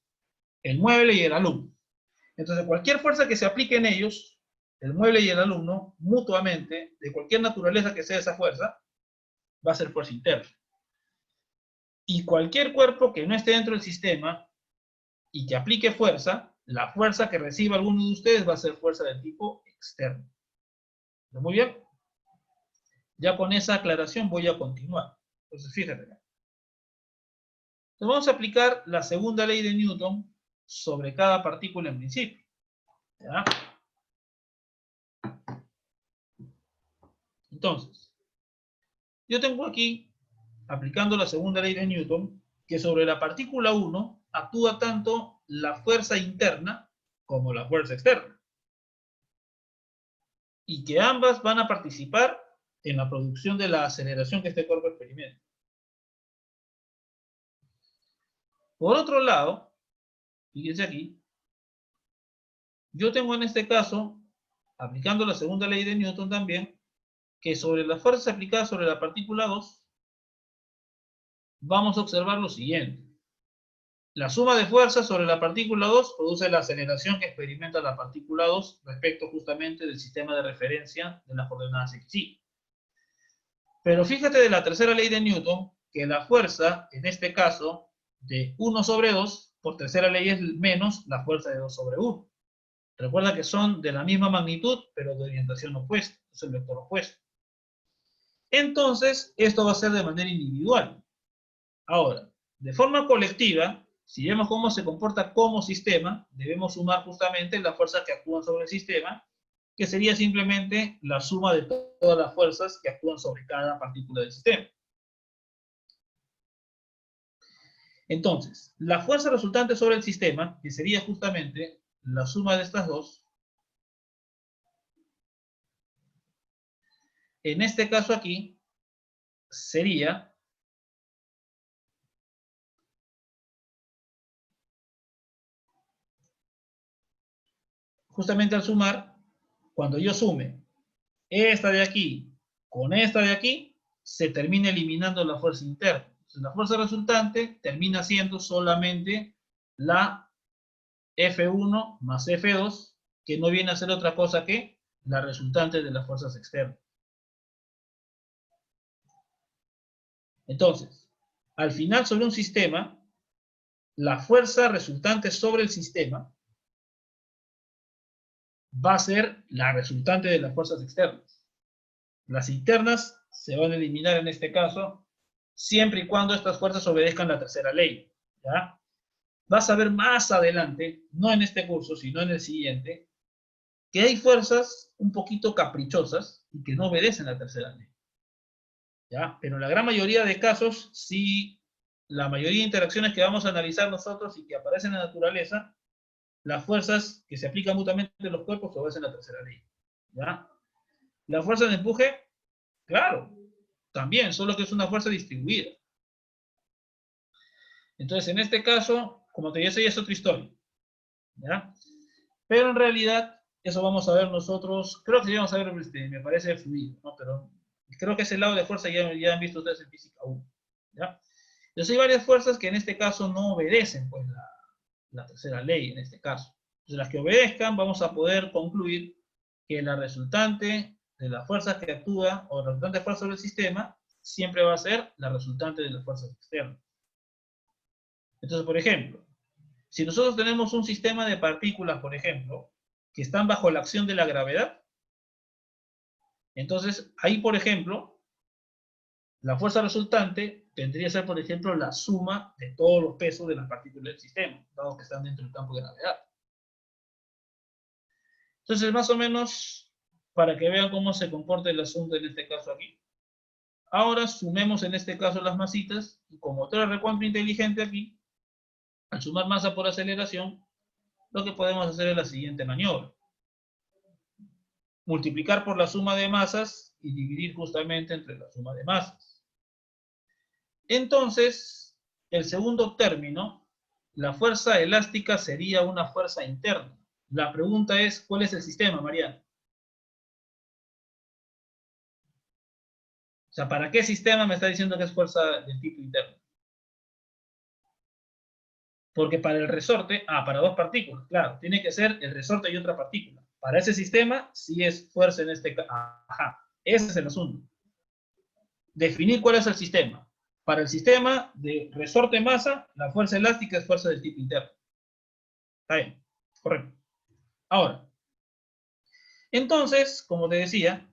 el mueble y el alumno. Entonces, cualquier fuerza que se aplique en ellos, el mueble y el alumno, mutuamente, de cualquier naturaleza que sea esa fuerza, va a ser fuerza interna. Y cualquier cuerpo que no esté dentro del sistema y que aplique fuerza, la fuerza que reciba alguno de ustedes va a ser fuerza del tipo externo. Muy bien. Ya con esa aclaración voy a continuar. Entonces, fíjate. Entonces, vamos a aplicar la segunda ley de Newton sobre cada partícula en principio. ¿Ya? Entonces, yo tengo aquí, aplicando la segunda ley de Newton, que sobre la partícula 1 actúa tanto la fuerza interna como la fuerza externa. Y que ambas van a participar en la producción de la aceleración que este cuerpo experimenta. Por otro lado, fíjense aquí, yo tengo en este caso, aplicando la segunda ley de Newton también, que sobre las fuerzas aplicadas sobre la partícula 2, vamos a observar lo siguiente. La suma de fuerzas sobre la partícula 2 produce la aceleración que experimenta la partícula 2 respecto justamente del sistema de referencia de las coordenadas x, y. Pero fíjate de la tercera ley de Newton, que la fuerza, en este caso, de 1 sobre 2, por tercera ley es menos la fuerza de 2 sobre 1. Recuerda que son de la misma magnitud, pero de orientación opuesta, es el vector opuesto. Entonces, esto va a ser de manera individual. Ahora, de forma colectiva, si vemos cómo se comporta como sistema, debemos sumar justamente las fuerzas que actúan sobre el sistema, que sería simplemente la suma de todas las fuerzas que actúan sobre cada partícula del sistema. Entonces, la fuerza resultante sobre el sistema, que sería justamente la suma de estas dos, en este caso aquí, sería justamente al sumar, cuando yo sume esta de aquí con esta de aquí, se termina eliminando la fuerza interna. Entonces, la fuerza resultante termina siendo solamente la F1 más F2, que no viene a ser otra cosa que la resultante de las fuerzas externas. Entonces, al final sobre un sistema, la fuerza resultante sobre el sistema va a ser la resultante de las fuerzas externas. Las internas se van a eliminar en este caso, siempre y cuando estas fuerzas obedezcan la tercera ley. ¿Ya? Vas a ver más adelante, no en este curso, sino en el siguiente, que hay fuerzas un poquito caprichosas y que no obedecen la tercera ley. ¿Ya? Pero en la gran mayoría de casos, sí, la mayoría de interacciones que vamos a analizar nosotros y que aparecen en la naturaleza, las fuerzas que se aplican mutuamente en los cuerpos obedecen la tercera ley. ¿Ya? La fuerza de empuje, claro, también, solo que es una fuerza distribuida. Entonces, en este caso, como te decía, es otra historia. ¿Ya? Pero en realidad, eso vamos a ver nosotros, creo que sí vamos a ver, me parece fluido, ¿no? Pero creo que ese lado de fuerza ya han visto ustedes en física 1. ¿Ya? Entonces hay varias fuerzas que en este caso no obedecen pues, la tercera ley, en este caso. Entonces las que obedezcan, vamos a poder concluir que la resultante de las fuerzas que actúa, o la resultante de fuerza sobre el sistema, siempre va a ser la resultante de las fuerzas externas. Entonces, por ejemplo, si nosotros tenemos un sistema de partículas, por ejemplo, que están bajo la acción de la gravedad, entonces ahí, por ejemplo, la fuerza resultante tendría que ser, por ejemplo, la suma de todos los pesos de las partículas del sistema, dado que están dentro del campo de gravedad. Entonces, más o menos, para que vean cómo se comporta el asunto en este caso aquí. Ahora sumemos en este caso las masitas, y como otra recuento inteligente aquí, al sumar masa por aceleración, lo que podemos hacer es la siguiente maniobra. Multiplicar por la suma de masas y dividir justamente entre la suma de masas. Entonces, el segundo término, la fuerza elástica sería una fuerza interna. La pregunta es, ¿cuál es el sistema, Mariana? O sea, ¿para qué sistema me está diciendo que es fuerza del tipo interno? Porque para el resorte, para dos partículas, claro, tiene que ser el resorte y otra partícula. Para ese sistema, sí es fuerza en este caso. Ajá, ese es el asunto. Definir cuál es el sistema. Para el sistema de resorte-masa, la fuerza elástica es fuerza del tipo interno. Está bien, correcto. Ahora, entonces, como te decía,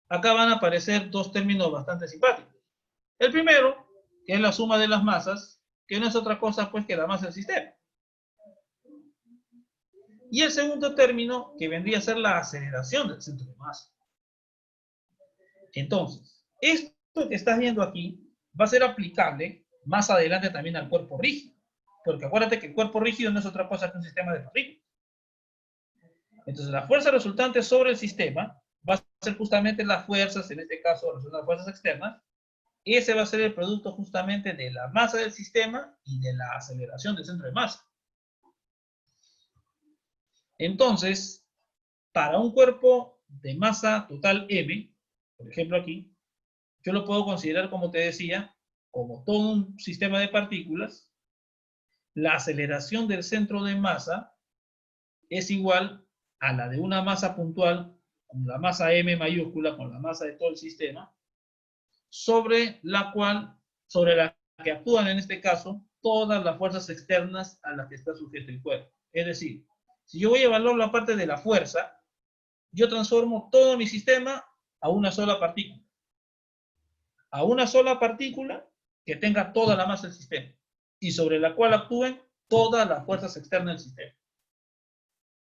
acá van a aparecer dos términos bastante simpáticos. El primero, que es la suma de las masas, que no es otra cosa pues que la masa del sistema. Y el segundo término, que vendría a ser la aceleración del centro de masa. Entonces, esto que estás viendo aquí va a ser aplicable más adelante también al cuerpo rígido. Porque acuérdate que el cuerpo rígido no es otra cosa que un sistema de partículas. Entonces, la fuerza resultante sobre el sistema va a ser justamente las fuerzas, en este caso, las fuerzas externas. Ese va a ser el producto justamente de la masa del sistema y de la aceleración del centro de masa. Entonces, para un cuerpo de masa total M, por ejemplo aquí, yo lo puedo considerar, como te decía, como todo un sistema de partículas. La aceleración del centro de masa es igual a la de una masa puntual, con la masa M mayúscula, con la masa de todo el sistema, sobre la que actúan en este caso todas las fuerzas externas a las que está sujeto el cuerpo. Es decir, si yo voy a evaluar la parte de la fuerza, yo transformo todo mi sistema a una sola partícula. A una sola partícula que tenga toda la masa del sistema y sobre la cual actúen todas las fuerzas externas del sistema.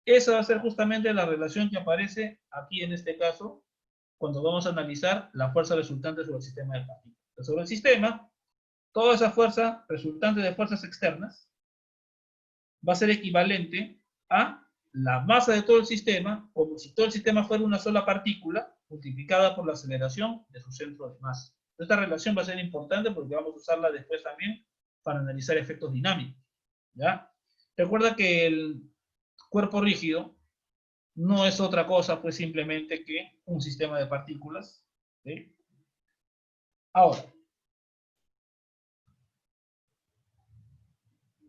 Esa va a ser justamente la relación que aparece aquí en este caso cuando vamos a analizar la fuerza resultante sobre el sistema de partículas. Sobre el sistema, toda esa fuerza resultante de fuerzas externas va a ser equivalente a la masa de todo el sistema, como si todo el sistema fuera una sola partícula, multiplicada por la aceleración de su centro de masa. Esta relación va a ser importante porque vamos a usarla después también para analizar efectos dinámicos. ¿Ya? Recuerda que el cuerpo rígido no es otra cosa, pues simplemente que un sistema de partículas. ¿Sí? Ahora,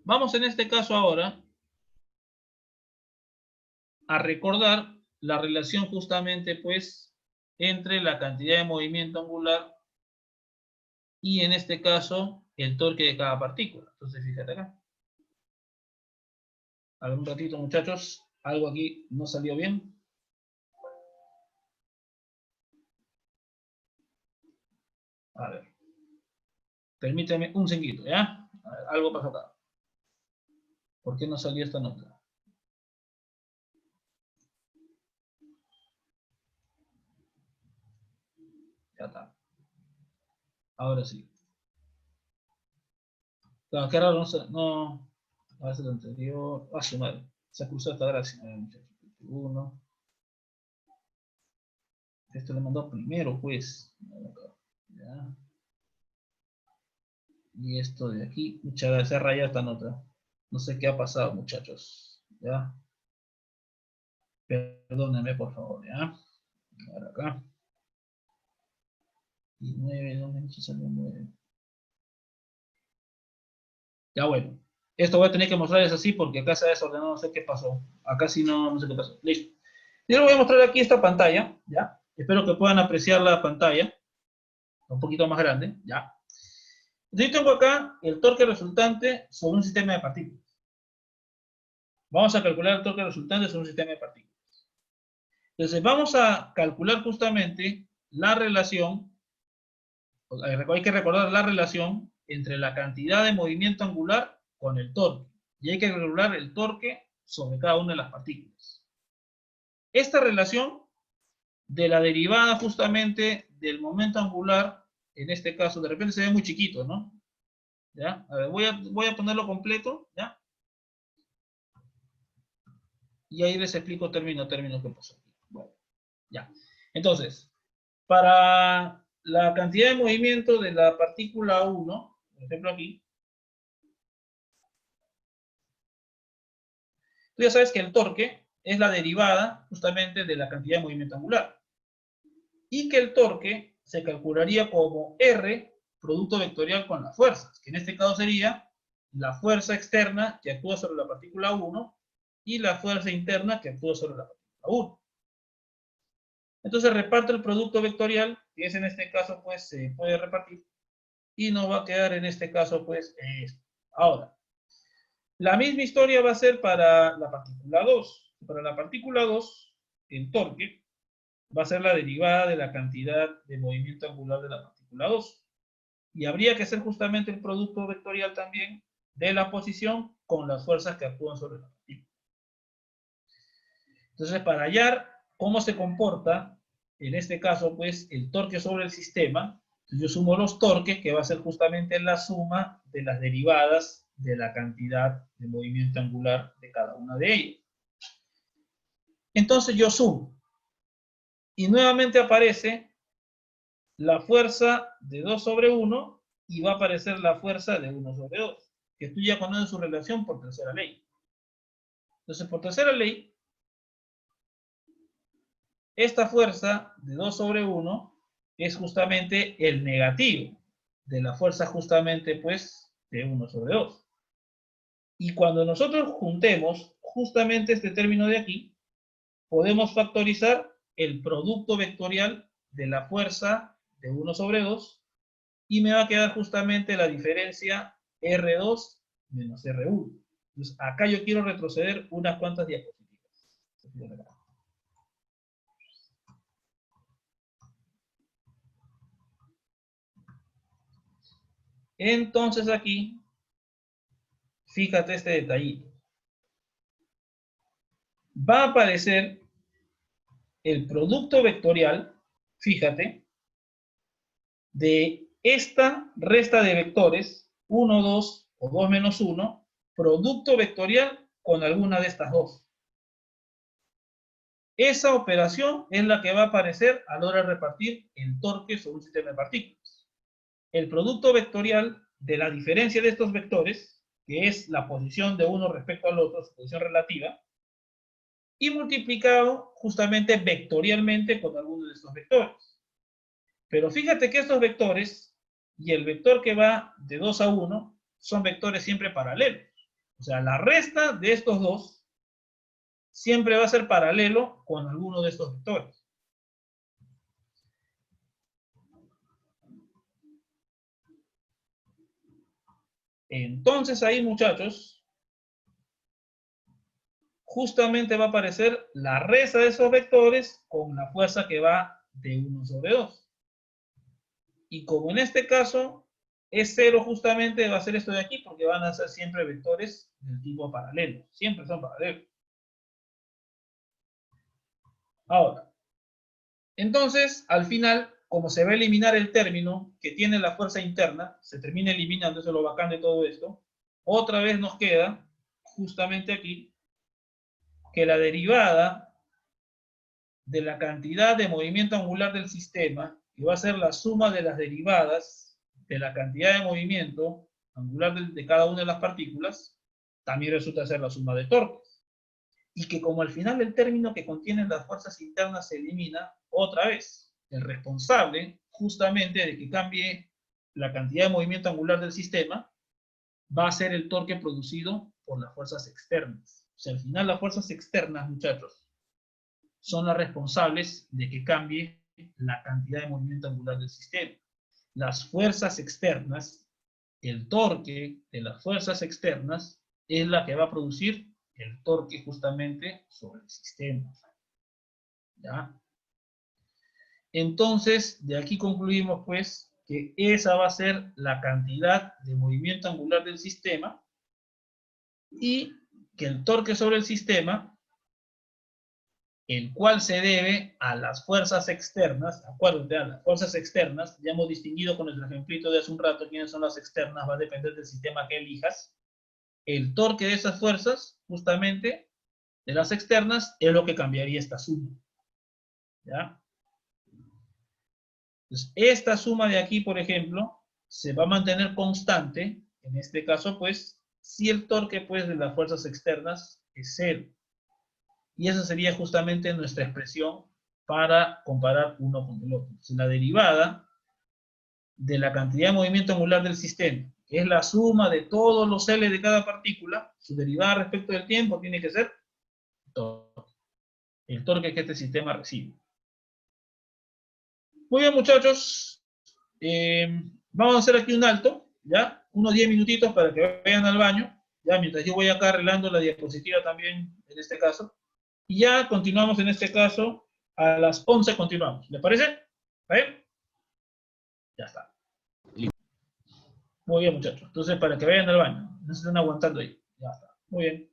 vamos en este caso ahora a recordar la relación justamente pues entre la cantidad de movimiento angular y en este caso el torque de cada partícula. Entonces fíjate acá. A ver un ratito muchachos, algo aquí no salió bien. A ver, permíteme un segundo, ¿ya? A ver, algo pasó acá. ¿Por qué no salió esta nota? Ya está. Ahora sí. Claro, qué raro, no, a ver, el anterior, a su madre, se cruzó esta gracia, muchachos. Uno. Esto le mandó primero, pues. Ya. Y esto de aquí, muchas gracias, se ha rayado esta nota. No sé qué ha pasado, muchachos. ¿Ya? Perdónenme, por favor, ¿ya? Ahora acá. Y 9, ¿dónde se salió 9? Ya bueno. Esto voy a tener que mostrarles así porque acá se ha desordenado, no sé qué pasó. Acá sí no sé qué pasó. Listo. Yo les voy a mostrar aquí esta pantalla, ¿ya? Espero que puedan apreciar la pantalla. Un poquito más grande, ¿ya? Entonces yo tengo acá el torque resultante sobre un sistema de partículas. Vamos a calcular el torque resultante sobre un sistema de partículas. Entonces vamos a calcular justamente la relación, hay que recordar la relación entre la cantidad de movimiento angular con el torque. Y hay que calcular el torque sobre cada una de las partículas. Esta relación de la derivada justamente del momento angular, en este caso de repente se ve muy chiquito, ¿no? ¿Ya? A ver, voy a ponerlo completo, ¿ya? Y ahí les explico término a término qué pasó aquí. Bueno, ya. Entonces, para la cantidad de movimiento de la partícula 1, por ejemplo aquí, tú ya sabes que el torque es la derivada justamente de la cantidad de movimiento angular. Y que el torque se calcularía como R producto vectorial con las fuerzas, que en este caso sería la fuerza externa que actúa sobre la partícula 1 y la fuerza interna que actúa sobre la partícula 1. Entonces reparto el producto vectorial, que es en este caso, pues se puede repartir, y nos va a quedar en este caso, pues esto. Ahora, la misma historia va a ser para la partícula 2. Para la partícula 2, el torque va a ser la derivada de la cantidad de movimiento angular de la partícula 2. Y habría que hacer justamente el producto vectorial también de la posición con las fuerzas que actúan sobre la partícula. Entonces, para hallar cómo se comporta, en este caso, pues, el torque sobre el sistema, yo sumo los torques, que va a ser justamente la suma de las derivadas de la cantidad de movimiento angular de cada una de ellas. Entonces yo sumo. Y nuevamente aparece la fuerza de 2 sobre 1 y va a aparecer la fuerza de 1 sobre 2, que tú ya conoces su relación por tercera ley. Entonces, por tercera ley, esta fuerza de 2 sobre 1 es justamente el negativo de la fuerza justamente, pues, de 1 sobre 2. Y cuando nosotros juntemos justamente este término de aquí, podemos factorizar el producto vectorial de la fuerza de 1 sobre 2 y me va a quedar justamente la diferencia R2 menos R1. Entonces, acá yo quiero retroceder unas cuantas diapositivas. Entonces aquí, fíjate este detallito. Va a aparecer el producto vectorial, fíjate, de esta resta de vectores, 1, 2 o 2 menos 1, producto vectorial con alguna de estas dos. Esa operación es la que va a aparecer a la hora de repartir el torque sobre un sistema de partículas. El producto vectorial de la diferencia de estos vectores, que es la posición de uno respecto al otro, su posición relativa, y multiplicado justamente vectorialmente con alguno de estos vectores. Pero fíjate que estos vectores y el vector que va de 2 a 1 son vectores siempre paralelos. O sea, la resta de estos dos siempre va a ser paralelo con alguno de estos vectores. Entonces ahí, muchachos, justamente va a aparecer la resta de esos vectores con la fuerza que va de 1 sobre 2. Y como en este caso es 0, justamente va a ser esto de aquí, porque van a ser siempre vectores del tipo paralelo. Siempre son paralelos. Ahora, entonces, al final, como se va a eliminar el término que tiene la fuerza interna, se termina eliminando, eso es lo bacán de todo esto, otra vez nos queda, justamente aquí, que la derivada de la cantidad de movimiento angular del sistema, que va a ser la suma de las derivadas de la cantidad de movimiento angular de cada una de las partículas, también resulta ser la suma de torques. Y que como al final el término que contiene las fuerzas internas se elimina, otra vez, el responsable justamente de que cambie la cantidad de movimiento angular del sistema va a ser el torque producido por las fuerzas externas. O sea, al final las fuerzas externas, muchachos, son las responsables de que cambie la cantidad de movimiento angular del sistema. Las fuerzas externas, el torque de las fuerzas externas es la que va a producir el torque justamente sobre el sistema. ¿Ya? Entonces, de aquí concluimos pues que esa va a ser la cantidad de movimiento angular del sistema y que el torque sobre el sistema, el cual se debe a las fuerzas externas, acuérdate, a las fuerzas externas, ya hemos distinguido con nuestro ejemplito de hace un rato quiénes son las externas, va a depender del sistema que elijas. El torque de esas fuerzas, justamente, de las externas, es lo que cambiaría esta suma. ¿Ya? Entonces, esta suma de aquí, por ejemplo, se va a mantener constante, en este caso, pues, si el torque, pues, de las fuerzas externas es 0. Y esa sería justamente nuestra expresión para comparar uno con el otro. Entonces, la derivada de la cantidad de movimiento angular del sistema, que es la suma de todos los L de cada partícula, su derivada respecto del tiempo tiene que ser torque, el torque que este sistema recibe. Muy bien, muchachos. Vamos a hacer aquí un alto, ¿ya? Unos 10 minutitos para que vayan al baño, ya, mientras yo voy acá arreglando la diapositiva también, en este caso. Y ya continuamos en este caso, a las 11 continuamos. ¿Le parece? ¿Está bien? Ya está. Muy bien, muchachos. Entonces, para que vayan al baño, no se estén aguantando ahí. Ya está. Muy bien.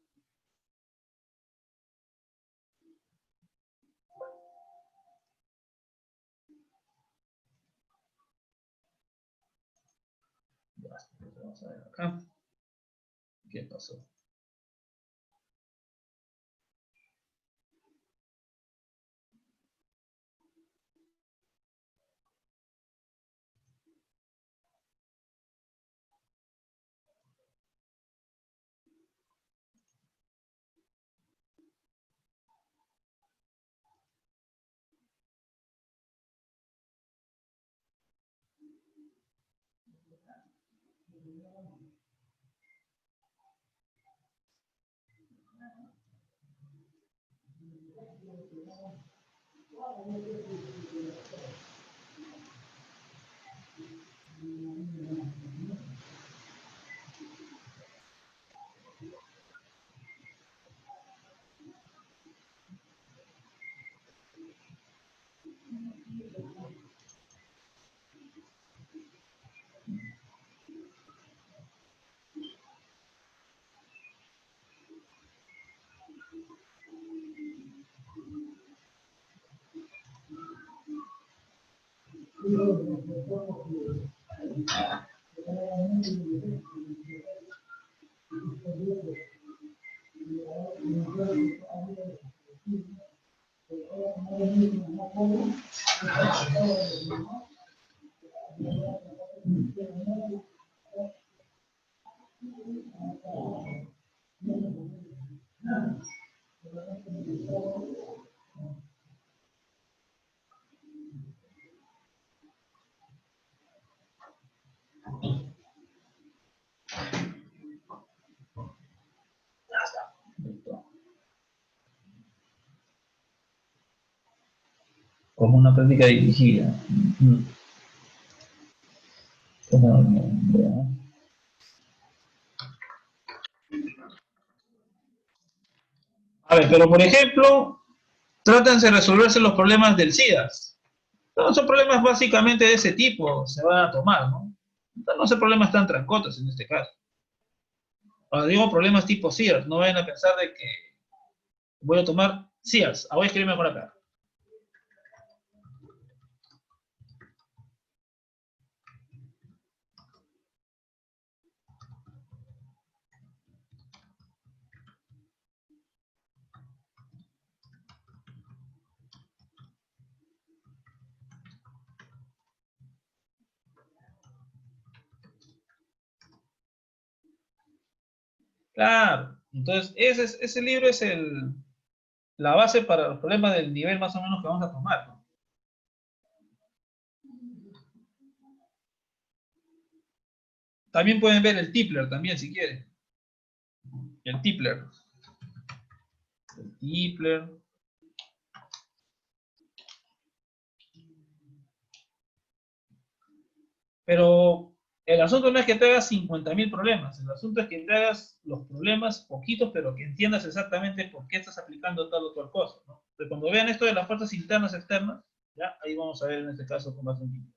Ya está. Entonces, vamos a ver acá. ¿Qué pasó? Ya está. Listo. Como una práctica dirigida. Ya. A ver, pero por ejemplo, trátense de resolverse los problemas del SIDAS. No, son problemas básicamente de ese tipo, se van a tomar, ¿no? No son problemas tan trancotos en este caso. Ahora digo problemas tipo SIDAS, no vayan a pensar de que voy a tomar SIDAS, voy a escribirme por acá. Claro, entonces ese libro es la base para los problemas del nivel más o menos que vamos a tomar, ¿no? También pueden ver el Tipler también si quieren. El Tipler. El Tipler. Pero el asunto no es que te hagas 50.000 problemas, el asunto es que te hagas los problemas poquitos, pero que entiendas exactamente por qué estás aplicando tal o tal cosa, ¿no? Pero cuando vean esto de las fuerzas internas externas, ya ahí vamos a ver en este caso con más sentido.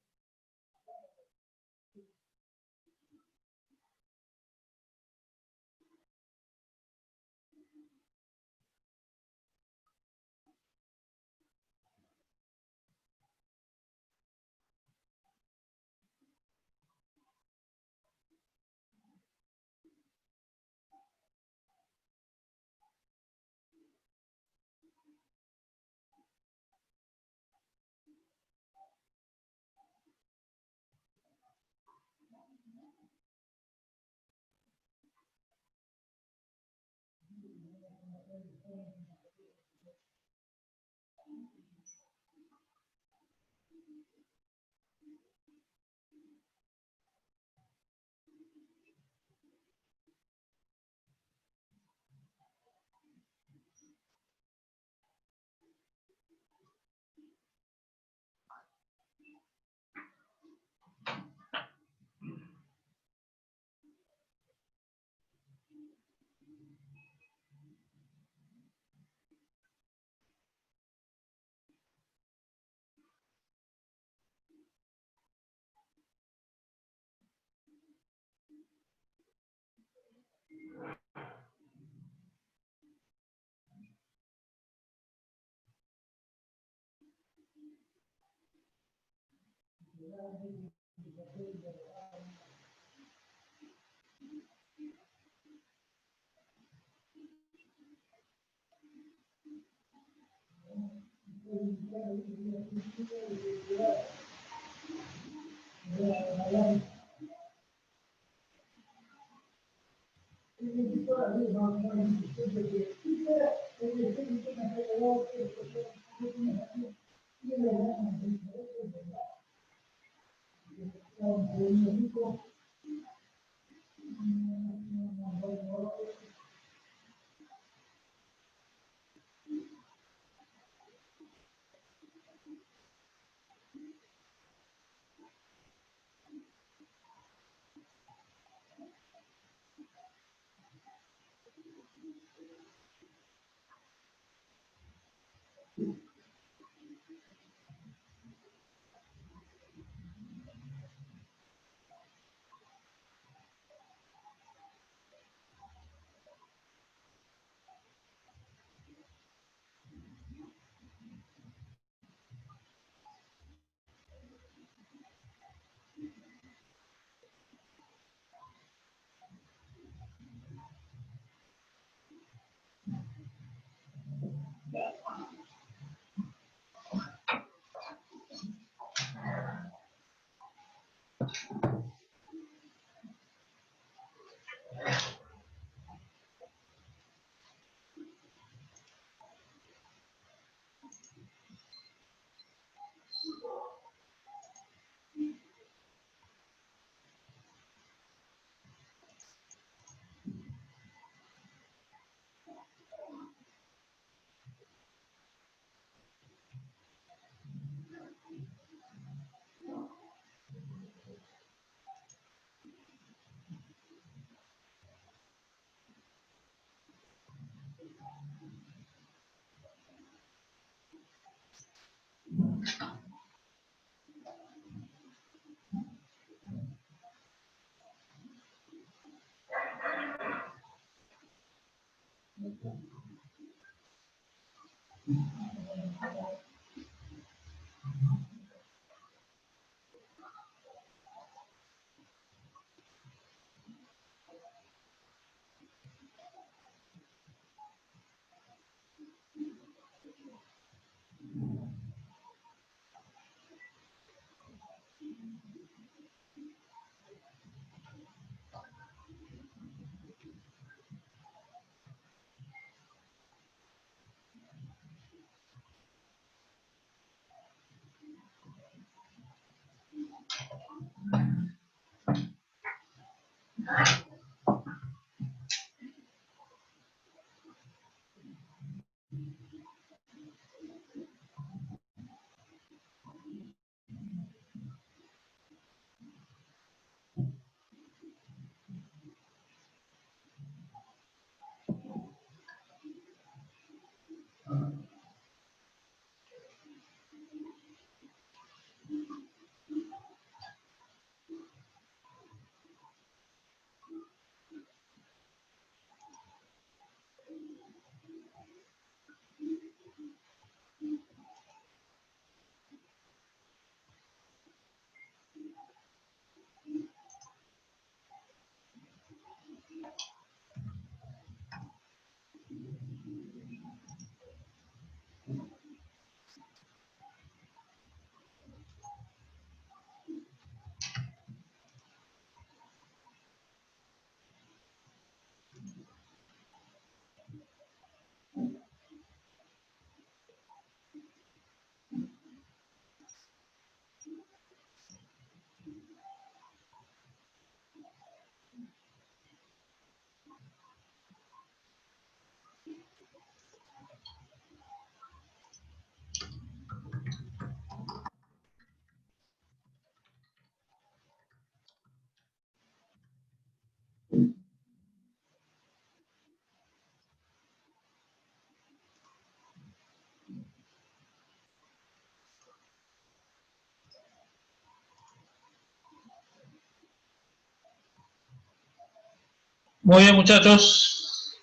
Muy bien, muchachos.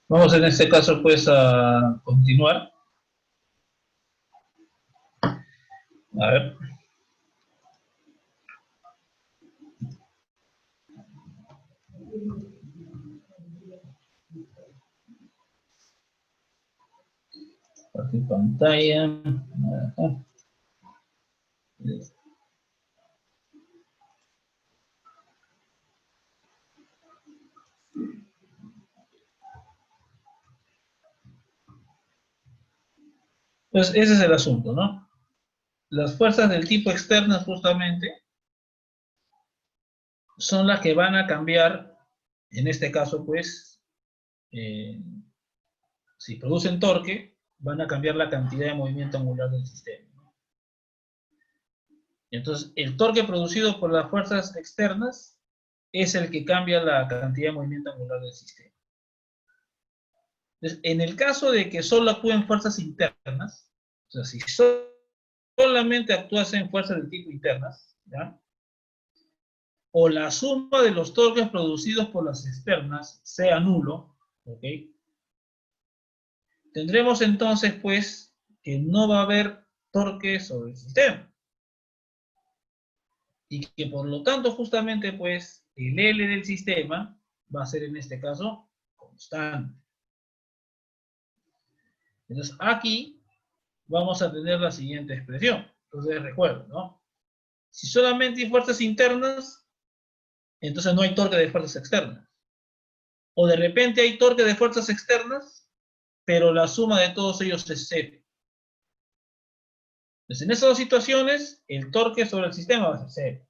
Vamos en este caso pues a continuar. A ver. compartir pantalla. Ajá. Pues ese es el asunto, ¿no? Las fuerzas del tipo externas justamente son las que van a cambiar, en este caso pues, si producen torque, van a cambiar la cantidad de movimiento angular del sistema. Entonces, el torque producido por las fuerzas externas es el que cambia la cantidad de movimiento angular del sistema. Entonces, en el caso de que solo actúen fuerzas internas, o sea, si solamente actuasen fuerzas de tipo internas, ¿ya? O la suma de los torques producidos por las externas sea nulo, ¿ok? Tendremos entonces, pues, que no va a haber torque sobre el sistema. Y que por lo tanto, justamente, pues, el L del sistema va a ser en este caso constante. Entonces, aquí vamos a tener la siguiente expresión. Entonces, recuerden, ¿no? Si solamente hay fuerzas internas, entonces no hay torque de fuerzas externas. O de repente hay torque de fuerzas externas, pero la suma de todos ellos es cero. Entonces, en esas dos situaciones, el torque sobre el sistema va a ser cero.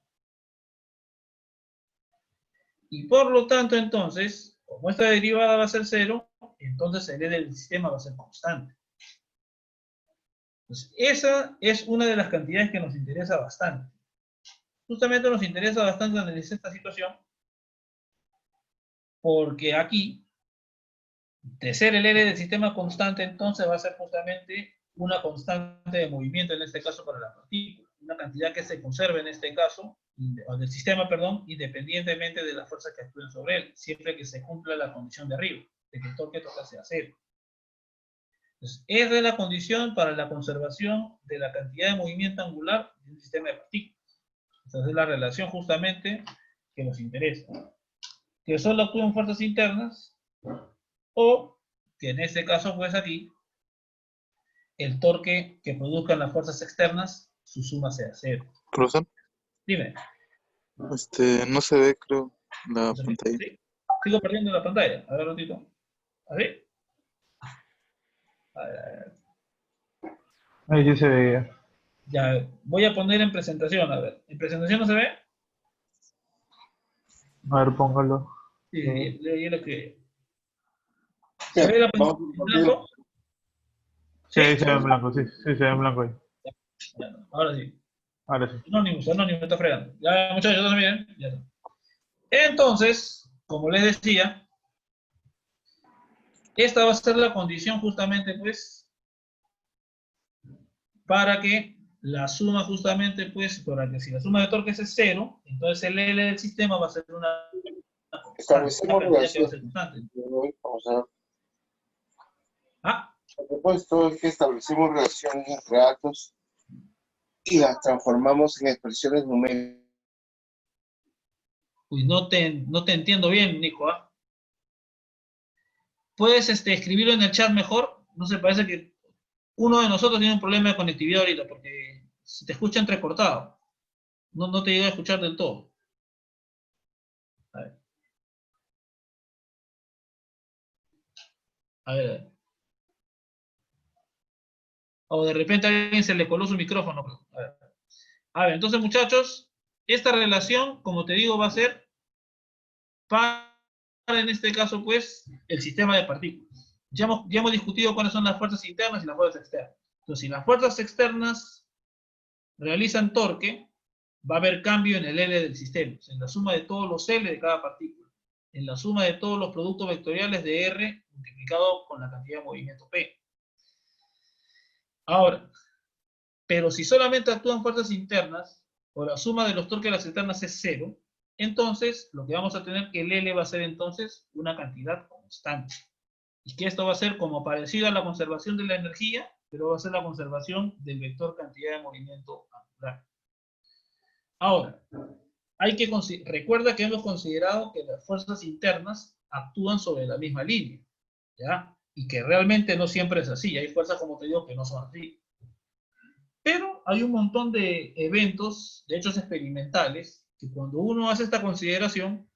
Y por lo tanto, entonces, como esta derivada va a ser cero, entonces el E del sistema va a ser constante. Entonces, esa es una de las cantidades que nos interesa bastante. Justamente nos interesa bastante analizar esta situación, porque aquí, de ser el L del sistema constante, entonces va a ser justamente una constante de movimiento, en este caso para la partícula, una cantidad que se conserva en este caso, o del sistema, perdón, independientemente de las fuerzas que actúen sobre él, siempre que se cumpla la condición de arriba, de que el torque total sea cero. Entonces, esa es la condición para la conservación de la cantidad de movimiento angular de un sistema de partículas. Esa es la relación justamente que nos interesa. Que solo actúen fuerzas internas, o que en este caso, pues aquí, el torque que produzcan las fuerzas externas, su suma sea cero. Profesor, Dime. no se ve, creo, la ¿Sí? pantalla. Sigo perdiendo la pantalla. A ver, ratito. ¿Así? A ver. Ahí sí se veía. Ya, voy a poner en presentación, a ver. ¿En presentación no se ve? A ver, póngalo. Sí, leí lo que... ¿Se Bien, ve la vamos pantalla a en partir. blanco? Sí, ¿Sí? ahí se ve en blanco, sí, sí, se ve en blanco ahí. Bueno, ahora sí. Ahora sí. Anónimo, está fregando. Ya, muchachos, también. Ya está. Entonces, como les decía, esta va a ser la condición justamente, pues, para que la suma justamente, pues, para que si la suma de torques es cero, entonces el L del sistema va a ser una constante, una Establecemos cantidad que va a relación. ser constante. Vamos a ver. Ah, Lo propuesto es que establecemos relaciones entre datos y las transformamos en expresiones numéricas. uy, no te entiendo bien, Nico, ¿ah? ¿Puedes escribirlo en el chat mejor? No sé, parece que uno de nosotros tiene un problema de conectividad ahorita, porque se te escucha entrecortado. No te llega a escuchar del todo. A ver. A ver. O de repente a alguien se le coló su micrófono. A ver, entonces muchachos, esta relación, como te digo, va a ser para, en este caso, pues, el sistema de partículas. Ya hemos discutido cuáles son las fuerzas internas y las fuerzas externas. Entonces, si las fuerzas externas realizan torque, va a haber cambio en el L del sistema, en la suma de todos los L de cada partícula, en la suma de todos los productos vectoriales de R multiplicado con la cantidad de movimiento P. Ahora, pero si solamente actúan fuerzas internas, o la suma de los torques de las externas es cero, entonces lo que vamos a tener que el L va a ser entonces una cantidad constante. Y que esto va a ser como parecido a la conservación de la energía, pero va a ser la conservación del vector cantidad de movimiento angular. Ahora, recuerda que hemos considerado que las fuerzas internas actúan sobre la misma línea, ¿ya? y que realmente no siempre es así. Hay fuerzas, como te digo, que no son así. Pero hay un montón de eventos, de hechos experimentales, que cuando uno hace esta consideración,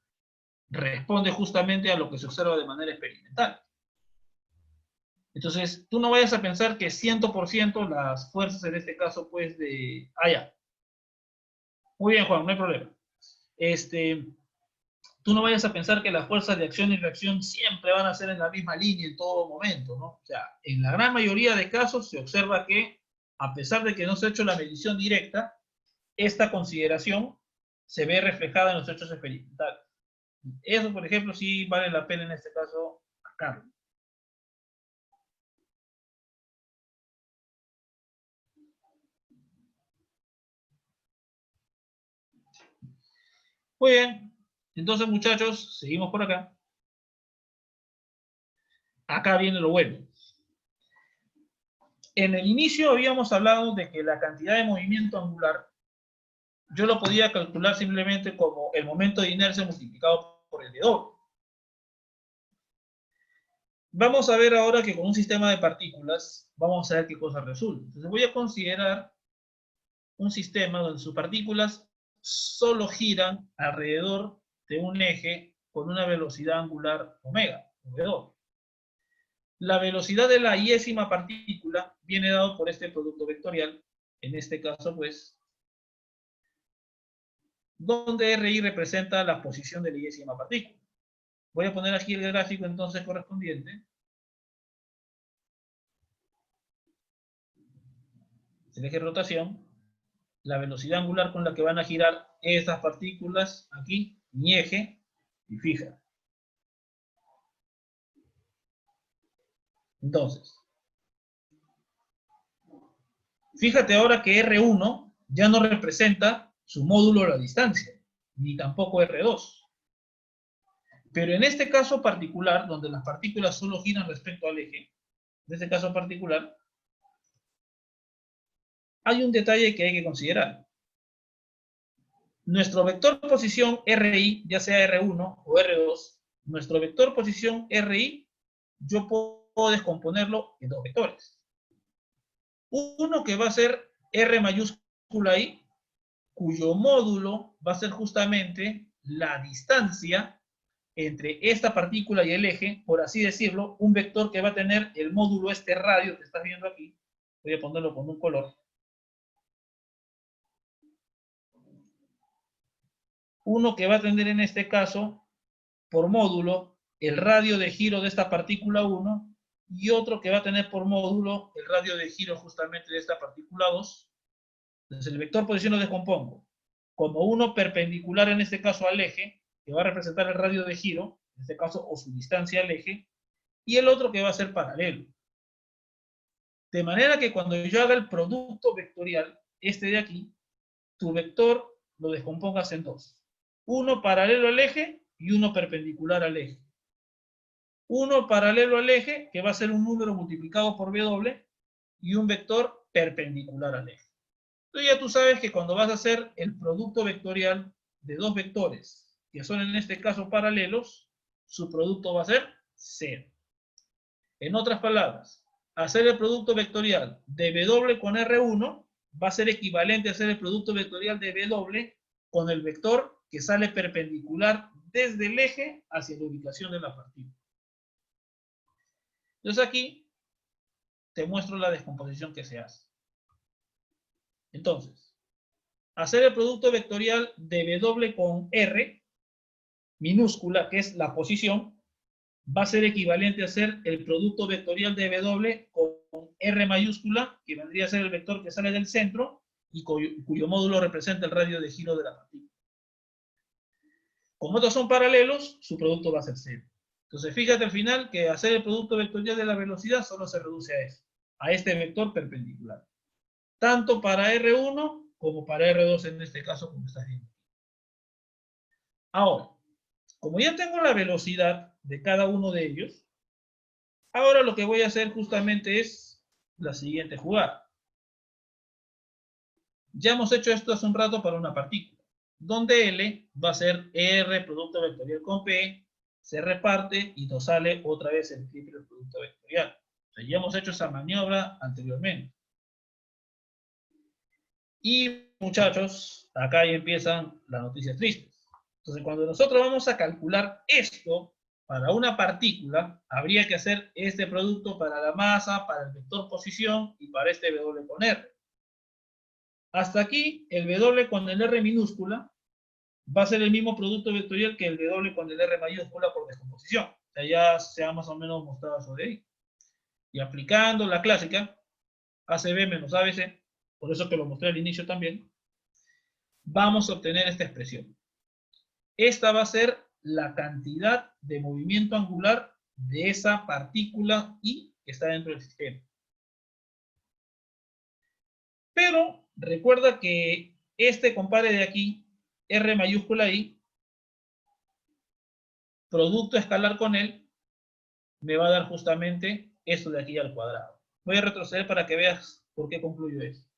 responde justamente a lo que se observa de manera experimental. Entonces, tú no vayas a pensar que 100% las fuerzas, en este caso, pues, de... Ah, ya. Muy bien, Juan, no hay problema. Tú no vayas a pensar que las fuerzas de acción y reacción siempre van a ser en la misma línea en todo momento, ¿no? O sea, en la gran mayoría de casos se observa que, a pesar de que no se ha hecho la medición directa, esta consideración se ve reflejada en los hechos experimentales. Eso, por ejemplo, sí vale la pena en este caso acá. Muy bien. Entonces, muchachos, seguimos por acá. Acá viene lo bueno. En el inicio habíamos hablado de que la cantidad de movimiento angular yo lo podía calcular simplemente como el momento de inercia multiplicado por el de doble. Vamos a ver ahora que con un sistema de partículas vamos a ver qué cosa resulta. Entonces voy a considerar un sistema donde sus partículas solo giran alrededor de un eje con una velocidad angular omega, v2. La velocidad de la iésima partícula viene dado por este producto vectorial, en este caso, pues, donde RI representa la posición de la iésima partícula. Voy a poner aquí el gráfico entonces correspondiente. El eje de rotación, la velocidad angular con la que van a girar estas partículas aquí, mi eje, y fija. Entonces, fíjate ahora que R1 ya no representa su módulo a la distancia, ni tampoco R2. Pero en este caso particular, donde las partículas solo giran respecto al eje, en este caso particular, hay un detalle que hay que considerar. Nuestro vector posición RI, ya sea R1 o R2, nuestro vector posición RI, yo puedo descomponerlo en dos vectores. Uno que va a ser R mayúscula I, cuyo módulo va a ser justamente la distancia entre esta partícula y el eje, por así decirlo, un vector que va a tener el módulo este radio que estás viendo aquí. Voy a ponerlo con un color. Uno que va a tener en este caso, por módulo, el radio de giro de esta partícula 1 y otro que va a tener por módulo el radio de giro justamente de esta partícula 2. Entonces el vector posición lo descompongo como uno perpendicular en este caso al eje, que va a representar el radio de giro, en este caso, o su distancia al eje, y el otro que va a ser paralelo. De manera que cuando yo haga el producto vectorial, este de aquí, tu vector lo descompongas en dos. Uno paralelo al eje y uno perpendicular al eje. Uno paralelo al eje, que va a ser un número multiplicado por W, y un vector perpendicular al eje. Entonces ya tú sabes que cuando vas a hacer el producto vectorial de dos vectores, que son en este caso paralelos, su producto va a ser 0. En otras palabras, hacer el producto vectorial de W con R1 va a ser equivalente a hacer el producto vectorial de W con el vector que sale perpendicular desde el eje hacia la ubicación de la partícula. Entonces aquí te muestro la descomposición que se hace. Entonces, hacer el producto vectorial de W con R minúscula, que es la posición, va a ser equivalente a hacer el producto vectorial de W con R mayúscula, que vendría a ser el vector que sale del centro y cuyo módulo representa el radio de giro de la partícula. Como estos son paralelos, su producto va a ser 0. Entonces, fíjate al final que hacer el producto vectorial de la velocidad solo se reduce a eso, a este vector perpendicular. Tanto para R1 como para R2 en este caso, como estás viendo. Ahora, como ya tengo la velocidad de cada uno de ellos, ahora lo que voy a hacer justamente es la siguiente jugada. Ya hemos hecho esto hace un rato para una partícula, donde L va a ser R producto vectorial con P se reparte y nos sale otra vez el triple producto vectorial. O sea, ya hemos hecho esa maniobra anteriormente. Y muchachos, acá ya empiezan las noticias tristes. Entonces, cuando nosotros vamos a calcular esto para una partícula, habría que hacer este producto para la masa, para el vector posición y para este W con R. Hasta aquí, el W con el R minúscula va a ser el mismo producto vectorial que el W con el R mayúscula por descomposición. O sea, ya se ha más o menos mostrado eso de ahí. Y aplicando la clásica, ACB menos ABC, por eso que lo mostré al inicio también, vamos a obtener esta expresión. Esta va a ser la cantidad de movimiento angular de esa partícula I que está dentro del sistema. Pero recuerda que este compadre de aquí, R mayúscula I, producto escalar con él, me va a dar justamente esto de aquí al cuadrado. Voy a retroceder para que veas por qué concluyo esto.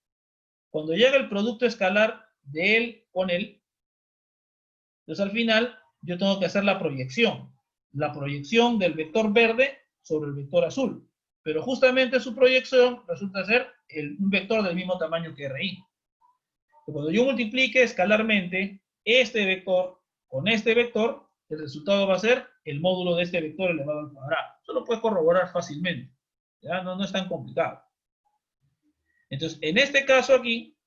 Cuando llega el producto escalar de él con él, entonces al final yo tengo que hacer la proyección del vector verde sobre el vector azul. Pero justamente su proyección resulta ser un vector del mismo tamaño que RI. Cuando yo multiplique escalarmente este vector con este vector, el resultado va a ser el módulo de este vector elevado al cuadrado. Eso lo puedes corroborar fácilmente. ¿Ya? No es tan complicado. Entonces, en este caso aquí,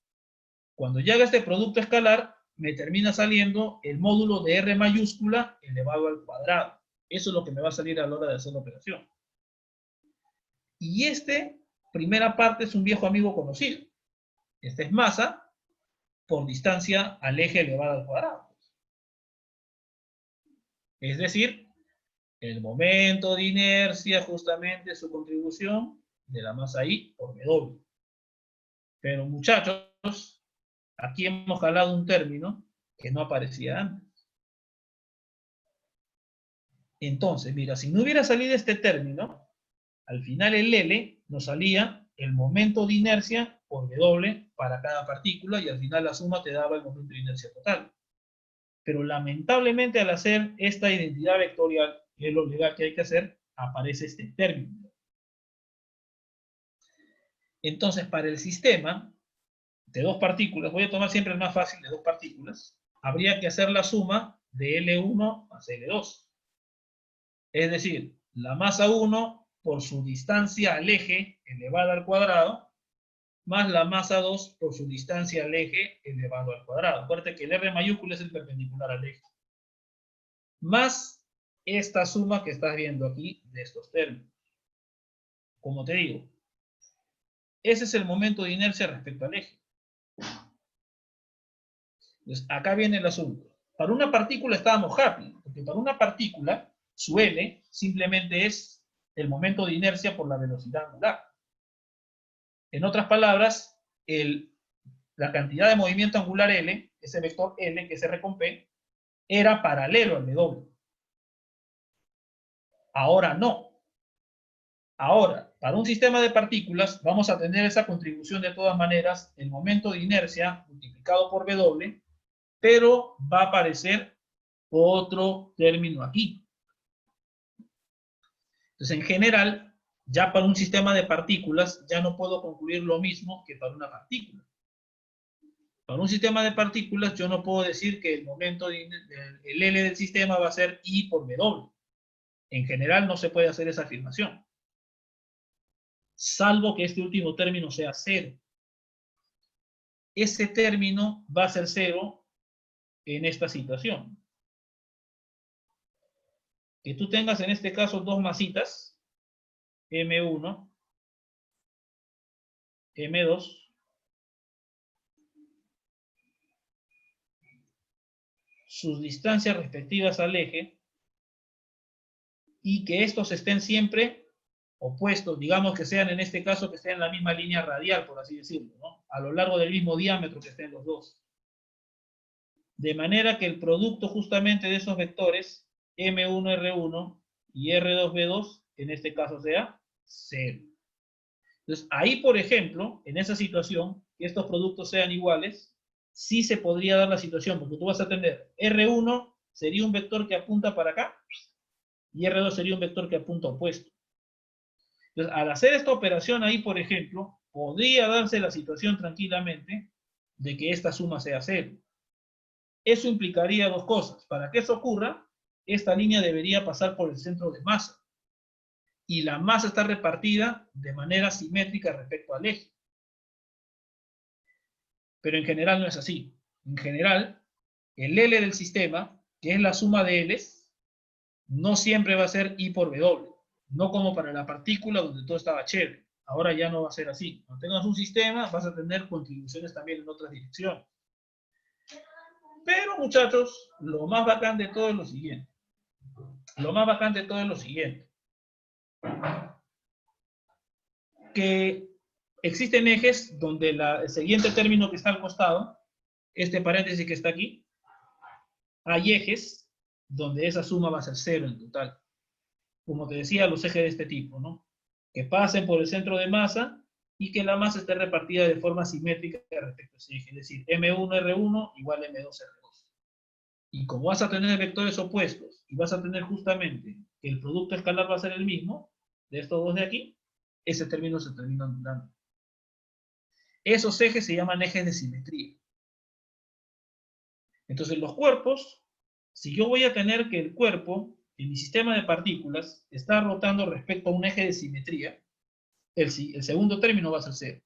cuando llega este producto escalar, me termina saliendo el módulo de R mayúscula elevado al cuadrado. Eso es lo que me va a salir a la hora de hacer la operación. Y primera parte es un viejo amigo conocido. Esta es masa por distancia al eje elevado al cuadrado. Es decir, el momento de inercia, justamente su contribución de la masa I por W. Pero muchachos, aquí hemos jalado un término que no aparecía antes. Entonces, mira, si no hubiera salido este término, al final el L nos salía el momento de inercia por W para cada partícula y al final la suma te daba el momento de inercia total. Pero lamentablemente al hacer esta identidad vectorial, que es lo legal que hay que hacer, aparece este término. Entonces, para el sistema de dos partículas, voy a tomar siempre el más fácil de dos partículas, habría que hacer la suma de L1 más L2. Es decir, la masa 1 por su distancia al eje elevada al cuadrado, más la masa 2 por su distancia al eje elevado al cuadrado. Acuérdate que el R mayúscula es el perpendicular al eje. Más esta suma que estás viendo aquí de estos términos. Como te digo, ese es el momento de inercia respecto al eje. Entonces, acá viene el asunto. Para una partícula estábamos happy, porque para una partícula, su L simplemente es el momento de inercia por la velocidad angular. En otras palabras, la cantidad de movimiento angular L, ese vector L, que es R con P, era paralelo al W. Ahora no. Ahora, para un sistema de partículas, vamos a tener esa contribución de todas maneras, el momento de inercia multiplicado por W, pero va a aparecer otro término aquí. Entonces, en general, ya para un sistema de partículas, ya no puedo concluir lo mismo que para una partícula. Para un sistema de partículas, yo no puedo decir que el momento el L del sistema va a ser I por W. En general, no se puede hacer esa afirmación. Salvo que este último término sea cero. Ese término va a ser cero en esta situación. Que tú tengas en este caso dos masitas, M1, M2, sus distancias respectivas al eje, y que estos estén siempre opuestos, digamos que sean en este caso que estén en la misma línea radial, por así decirlo, ¿no? A lo largo del mismo diámetro que estén los dos. De manera que el producto justamente de esos vectores, M1R1 y R2B2, en este caso sea 0. Entonces, ahí, por ejemplo, en esa situación, que estos productos sean iguales, sí se podría dar la situación, porque tú vas a tener R1 sería un vector que apunta para acá, y R2 sería un vector que apunta opuesto. Entonces, al hacer esta operación ahí, por ejemplo, podría darse la situación tranquilamente de que esta suma sea 0. Eso implicaría dos cosas. Para que eso ocurra, esta línea debería pasar por el centro de masa. Y la masa está repartida de manera simétrica respecto al eje. Pero en general no es así. En general, el L del sistema, que es la suma de L's, no siempre va a ser I por W. No como para la partícula donde todo estaba chévere. Ahora ya no va a ser así. Cuando tengas un sistema, vas a tener contribuciones también en otras direcciones. Pero, muchachos, lo más bacán de todo es lo siguiente. Lo más bacán de todo es lo siguiente. Que existen ejes donde el siguiente término que está al costado, este paréntesis que está aquí, hay ejes donde esa suma va a ser 0 en total. Como te decía, los ejes de este tipo, ¿no? Que pasen por el centro de masa y que la masa esté repartida de forma simétrica respecto a ese eje. Es decir, M1R1 igual M2R2. Y como vas a tener vectores opuestos y vas a tener justamente que el producto escalar va a ser el mismo, de estos dos de aquí, ese término se termina anulando. Esos ejes se llaman ejes de simetría. Entonces los cuerpos, si yo voy a tener que el cuerpo en mi sistema de partículas está rotando respecto a un eje de simetría, el segundo término va a ser 0.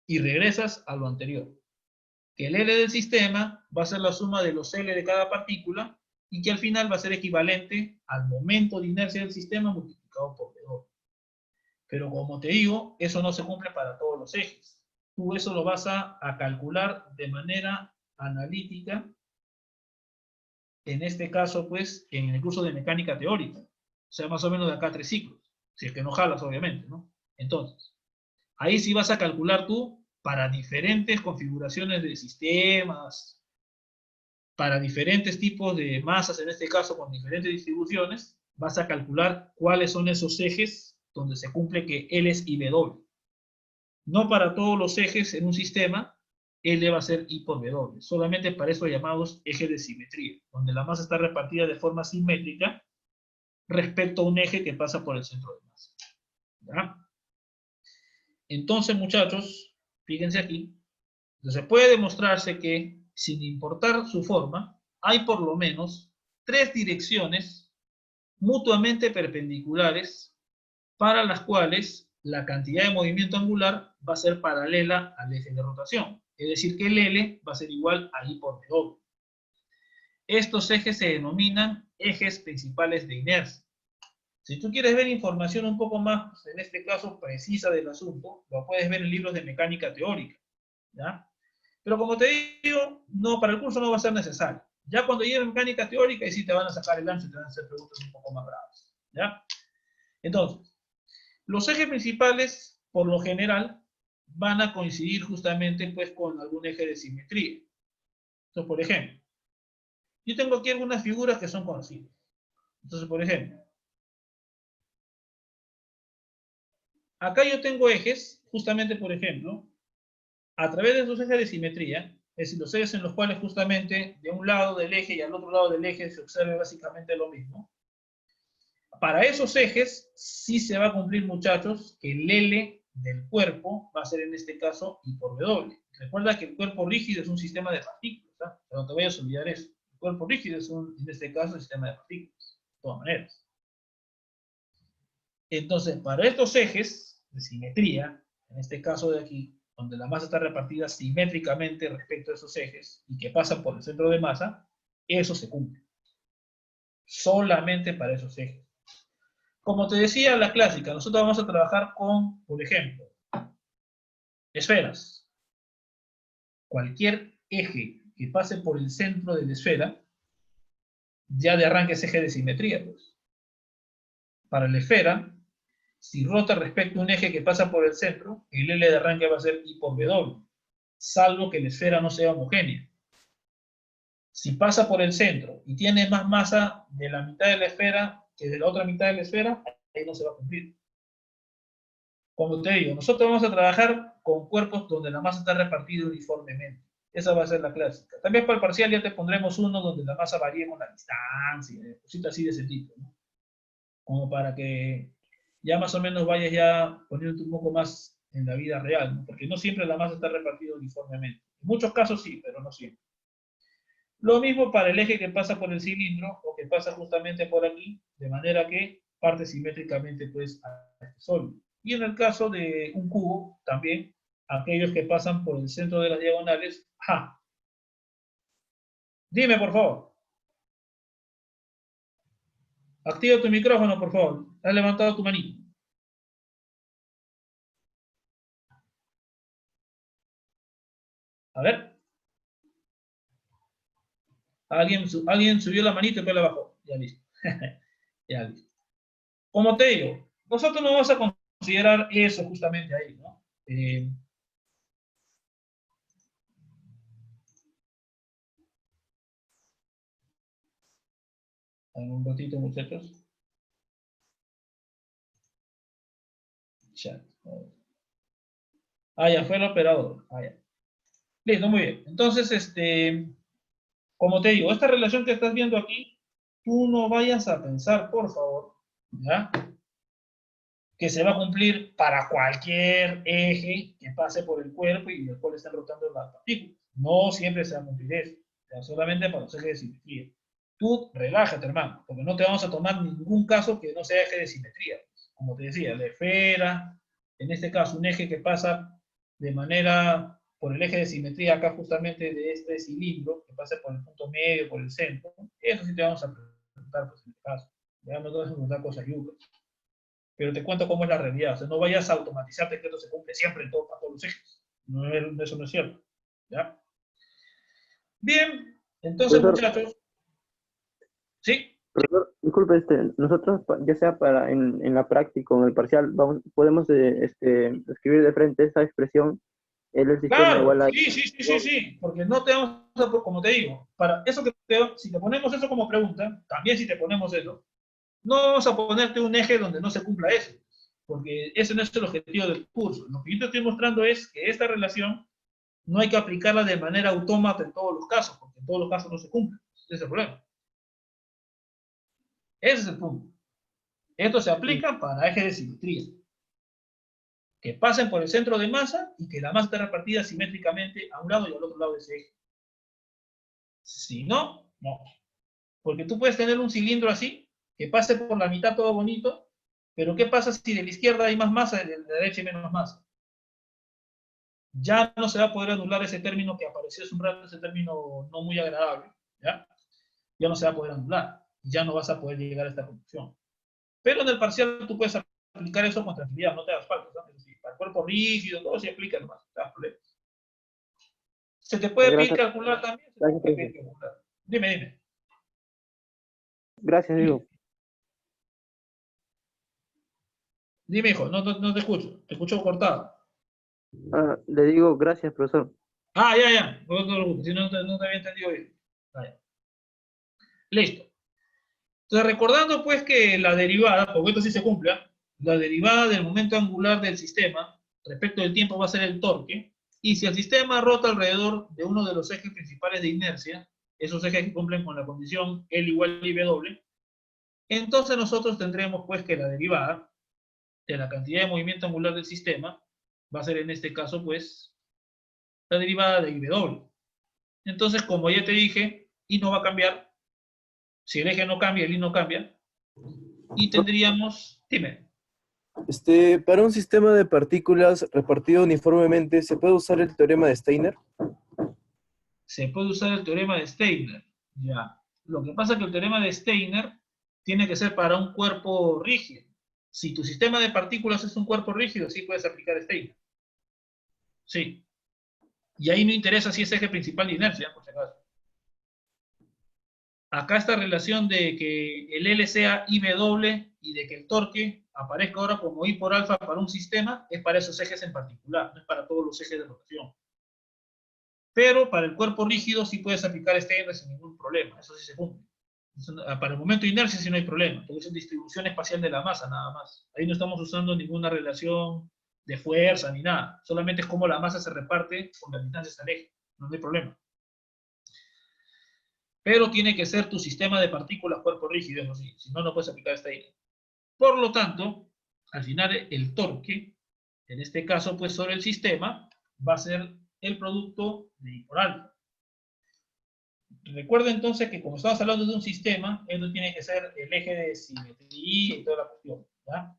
Y regresas a lo anterior. Que el L del sistema va a ser la suma de los L de cada partícula y que al final va a ser equivalente al momento de inercia del sistema multiplicado por V2. Pero como te digo, eso no se cumple para todos los ejes. Tú eso lo vas a calcular de manera analítica, en este caso, pues, en el curso de mecánica teórica. O sea, más o menos de acá a 3 ciclos. Si es que no jalas, obviamente, ¿no? Entonces, ahí sí vas a calcular tú para diferentes configuraciones de sistemas, para diferentes tipos de masas, en este caso con diferentes distribuciones, vas a calcular cuáles son esos ejes donde se cumple que L es IW. No para todos los ejes en un sistema, L va a ser I por W. Solamente para esos llamados ejes de simetría, donde la masa está repartida de forma simétrica respecto a un eje que pasa por el centro de masa. ¿Ya? Entonces, muchachos, fíjense aquí, se puede demostrarse que, sin importar su forma, hay por lo menos 3 direcciones mutuamente perpendiculares para las cuales la cantidad de movimiento angular va a ser paralela al eje de rotación. Es decir, que el L va a ser igual a I por W. Estos ejes se denominan ejes principales de inercia. Si tú quieres ver información un poco más, en este caso, precisa del asunto, lo puedes ver en libros de mecánica teórica. ¿Ya? Pero como te digo, no, para el curso no va a ser necesario. Ya cuando llegue mecánica teórica, y sí te van a sacar el ancho y te van a hacer preguntas un poco más bravas. ¿Ya? Entonces, los ejes principales, por lo general, van a coincidir justamente pues, con algún eje de simetría. Entonces, por ejemplo, yo tengo aquí algunas figuras que son conocidas. Entonces, por ejemplo, acá yo tengo ejes, justamente, por ejemplo, a través de esos ejes de simetría, es decir, los ejes en los cuales justamente de un lado del eje y al otro lado del eje se observa básicamente lo mismo. Para esos ejes sí se va a cumplir, muchachos, que el L del cuerpo va a ser en este caso I por W. Recuerda que el cuerpo rígido es un sistema de partículas, ¿ah? No te vayas a olvidar eso. El cuerpo rígido es en este caso un sistema de partículas, de todas maneras. Entonces, para estos ejes de simetría, en este caso de aquí, donde la masa está repartida simétricamente respecto a esos ejes y que pasan por el centro de masa, eso se cumple. Solamente para esos ejes. Como te decía, la clásica, nosotros vamos a trabajar con, por ejemplo, esferas. Cualquier eje que pase por el centro de la esfera, ya de arranque es eje de simetría, pues. Para la esfera, si rota respecto a un eje que pasa por el centro, el L de arranque va a ser I por W, salvo que la esfera no sea homogénea. Si pasa por el centro y tiene más masa de la mitad de la esfera que de la otra mitad de la esfera, ahí no se va a cumplir. Como te digo, nosotros vamos a trabajar con cuerpos donde la masa está repartida uniformemente. Esa va a ser la clásica. También para el parcial ya te pondremos uno donde la masa varíe con la distancia, cositas así de ese tipo, ¿no? como para que ya más o menos vayas ya poniéndote un poco más en la vida real, ¿no? Porque no siempre la masa está repartida uniformemente. En muchos casos sí, pero no siempre. Lo mismo para el eje que pasa por el cilindro o que pasa justamente por aquí, de manera que parte simétricamente pues a este sólido. Y en el caso de un cubo, también aquellos que pasan por el centro de las diagonales. ¡Ja! Dime, por favor. Activa tu micrófono, por favor. Has levantado tu manito. A ver. Alguien subió la manito y después la bajó. Ya listo. Ya listo. Como te digo, nosotros no vamos a considerar eso justamente ahí, ¿no? Un ratito, muchachos. Chat. Ah, ya fue el operador. Ah, ya. Listo, muy bien. Entonces, como te digo, esta relación que estás viendo aquí, tú no vayas a pensar, por favor, ¿ya? Que se va a cumplir para cualquier eje que pase por el cuerpo y del cual están rotando las partículas. No siempre se va a cumplir eso, o sea, solamente para los ejes de simetría. Tú relájate, hermano, porque no te vamos a tomar ningún caso que no sea eje de simetría. Como te decía, la esfera, en este caso un eje que pasa de manera por el eje de simetría acá justamente de este cilindro, que pasa por el punto medio, por el centro, eso sí te vamos a preguntar pues, en este caso. Ya no te vamos a preguntar cosas yucas. Pero te cuento cómo es la realidad. O sea, no vayas a automatizarte que esto se cumple siempre en todo, a todos los ejes. No, eso no es cierto. ¿Ya? Bien, entonces, Profesor, muchachos, ¿sí? profesor, disculpe, nosotros, ya sea para en la práctica o en el parcial, podemos escribir de frente esa expresión, el sistema Claro, igual a... sí, porque no te vamos a, como te digo, para eso si te ponemos eso como pregunta, también si te ponemos eso, no vamos a ponerte un eje donde no se cumpla eso, porque ese no es el objetivo del curso. Lo que yo te estoy mostrando es que esta relación no hay que aplicarla de manera autómata en todos los casos, porque en todos los casos no se cumple. Ese es el problema. Ese es el punto. Esto se aplica para ejes de simetría, que pasen por el centro de masa y que la masa esté repartida simétricamente a un lado y al otro lado de ese eje. Si no, no. Porque tú puedes tener un cilindro así, que pase por la mitad todo bonito, pero ¿qué pasa si de la izquierda hay más masa y de la derecha hay menos masa? Ya no se va a poder anular ese término que apareció hace un rato, ese término no muy agradable, ¿ya? Ya no se va a poder anular, ya no vas a poder llegar a esta conclusión. Pero en el parcial tú puedes aplicar eso con tranquilidad, no te das falta, ¿sabes? Es decir, para el cuerpo rígido, todo se aplica nomás, no te das problemas. ¿Se te puede pedir Gracias, calcular también? Se te gracias, puede profesor. pedir calcular. Dime. Gracias, digo. Dime, hijo, no te escucho cortado. Ah, le digo gracias, profesor. Ah, ya, no te preocupes, si no te había entendido bien. Vaya. Listo. Entonces, recordando pues que la derivada, porque esto sí se cumple, ¿eh? La derivada del momento angular del sistema respecto del tiempo va a ser el torque, y si el sistema rota alrededor de uno de los ejes principales de inercia, esos ejes que cumplen con la condición L igual a IW, entonces nosotros tendremos pues que la derivada de la cantidad de movimiento angular del sistema va a ser en este caso pues la derivada de IW. Entonces, como ya te dije, I no va a cambiar, si el eje no cambia, el I no cambia, y tendríamos, dime, Para un sistema de partículas repartido uniformemente, ¿se puede usar el teorema de Steiner? se puede usar el teorema de Steiner. Ya. Lo que pasa es que el teorema de Steiner tiene que ser para un cuerpo rígido. Si tu sistema de partículas es un cuerpo rígido, sí puedes aplicar Steiner. Sí. Y ahí no interesa si es eje principal de inercia, por si acaso. Acá esta relación de que el L sea IW y de que el torque aparezca ahora como I por alfa para un sistema, es para esos ejes en particular, no es para todos los ejes de rotación. Pero para el cuerpo rígido sí puedes aplicar Steiner sin ningún problema, eso sí se cumple. Para el momento de inercia sí no hay problema, porque es distribución espacial de la masa nada más. Ahí no estamos usando ninguna relación de fuerza ni nada, solamente es como la masa se reparte con las distancias al eje, no hay problema. Pero tiene que ser tu sistema de partículas cuerpo rígido, eso sí, si no, no puedes aplicar Steiner. Por lo tanto, al final el torque, en este caso pues sobre el sistema, va a ser el producto de I por alfa. Recuerda entonces que como estamos hablando de un sistema, esto tiene que ser el eje de simetría y toda la cuestión, ¿ya?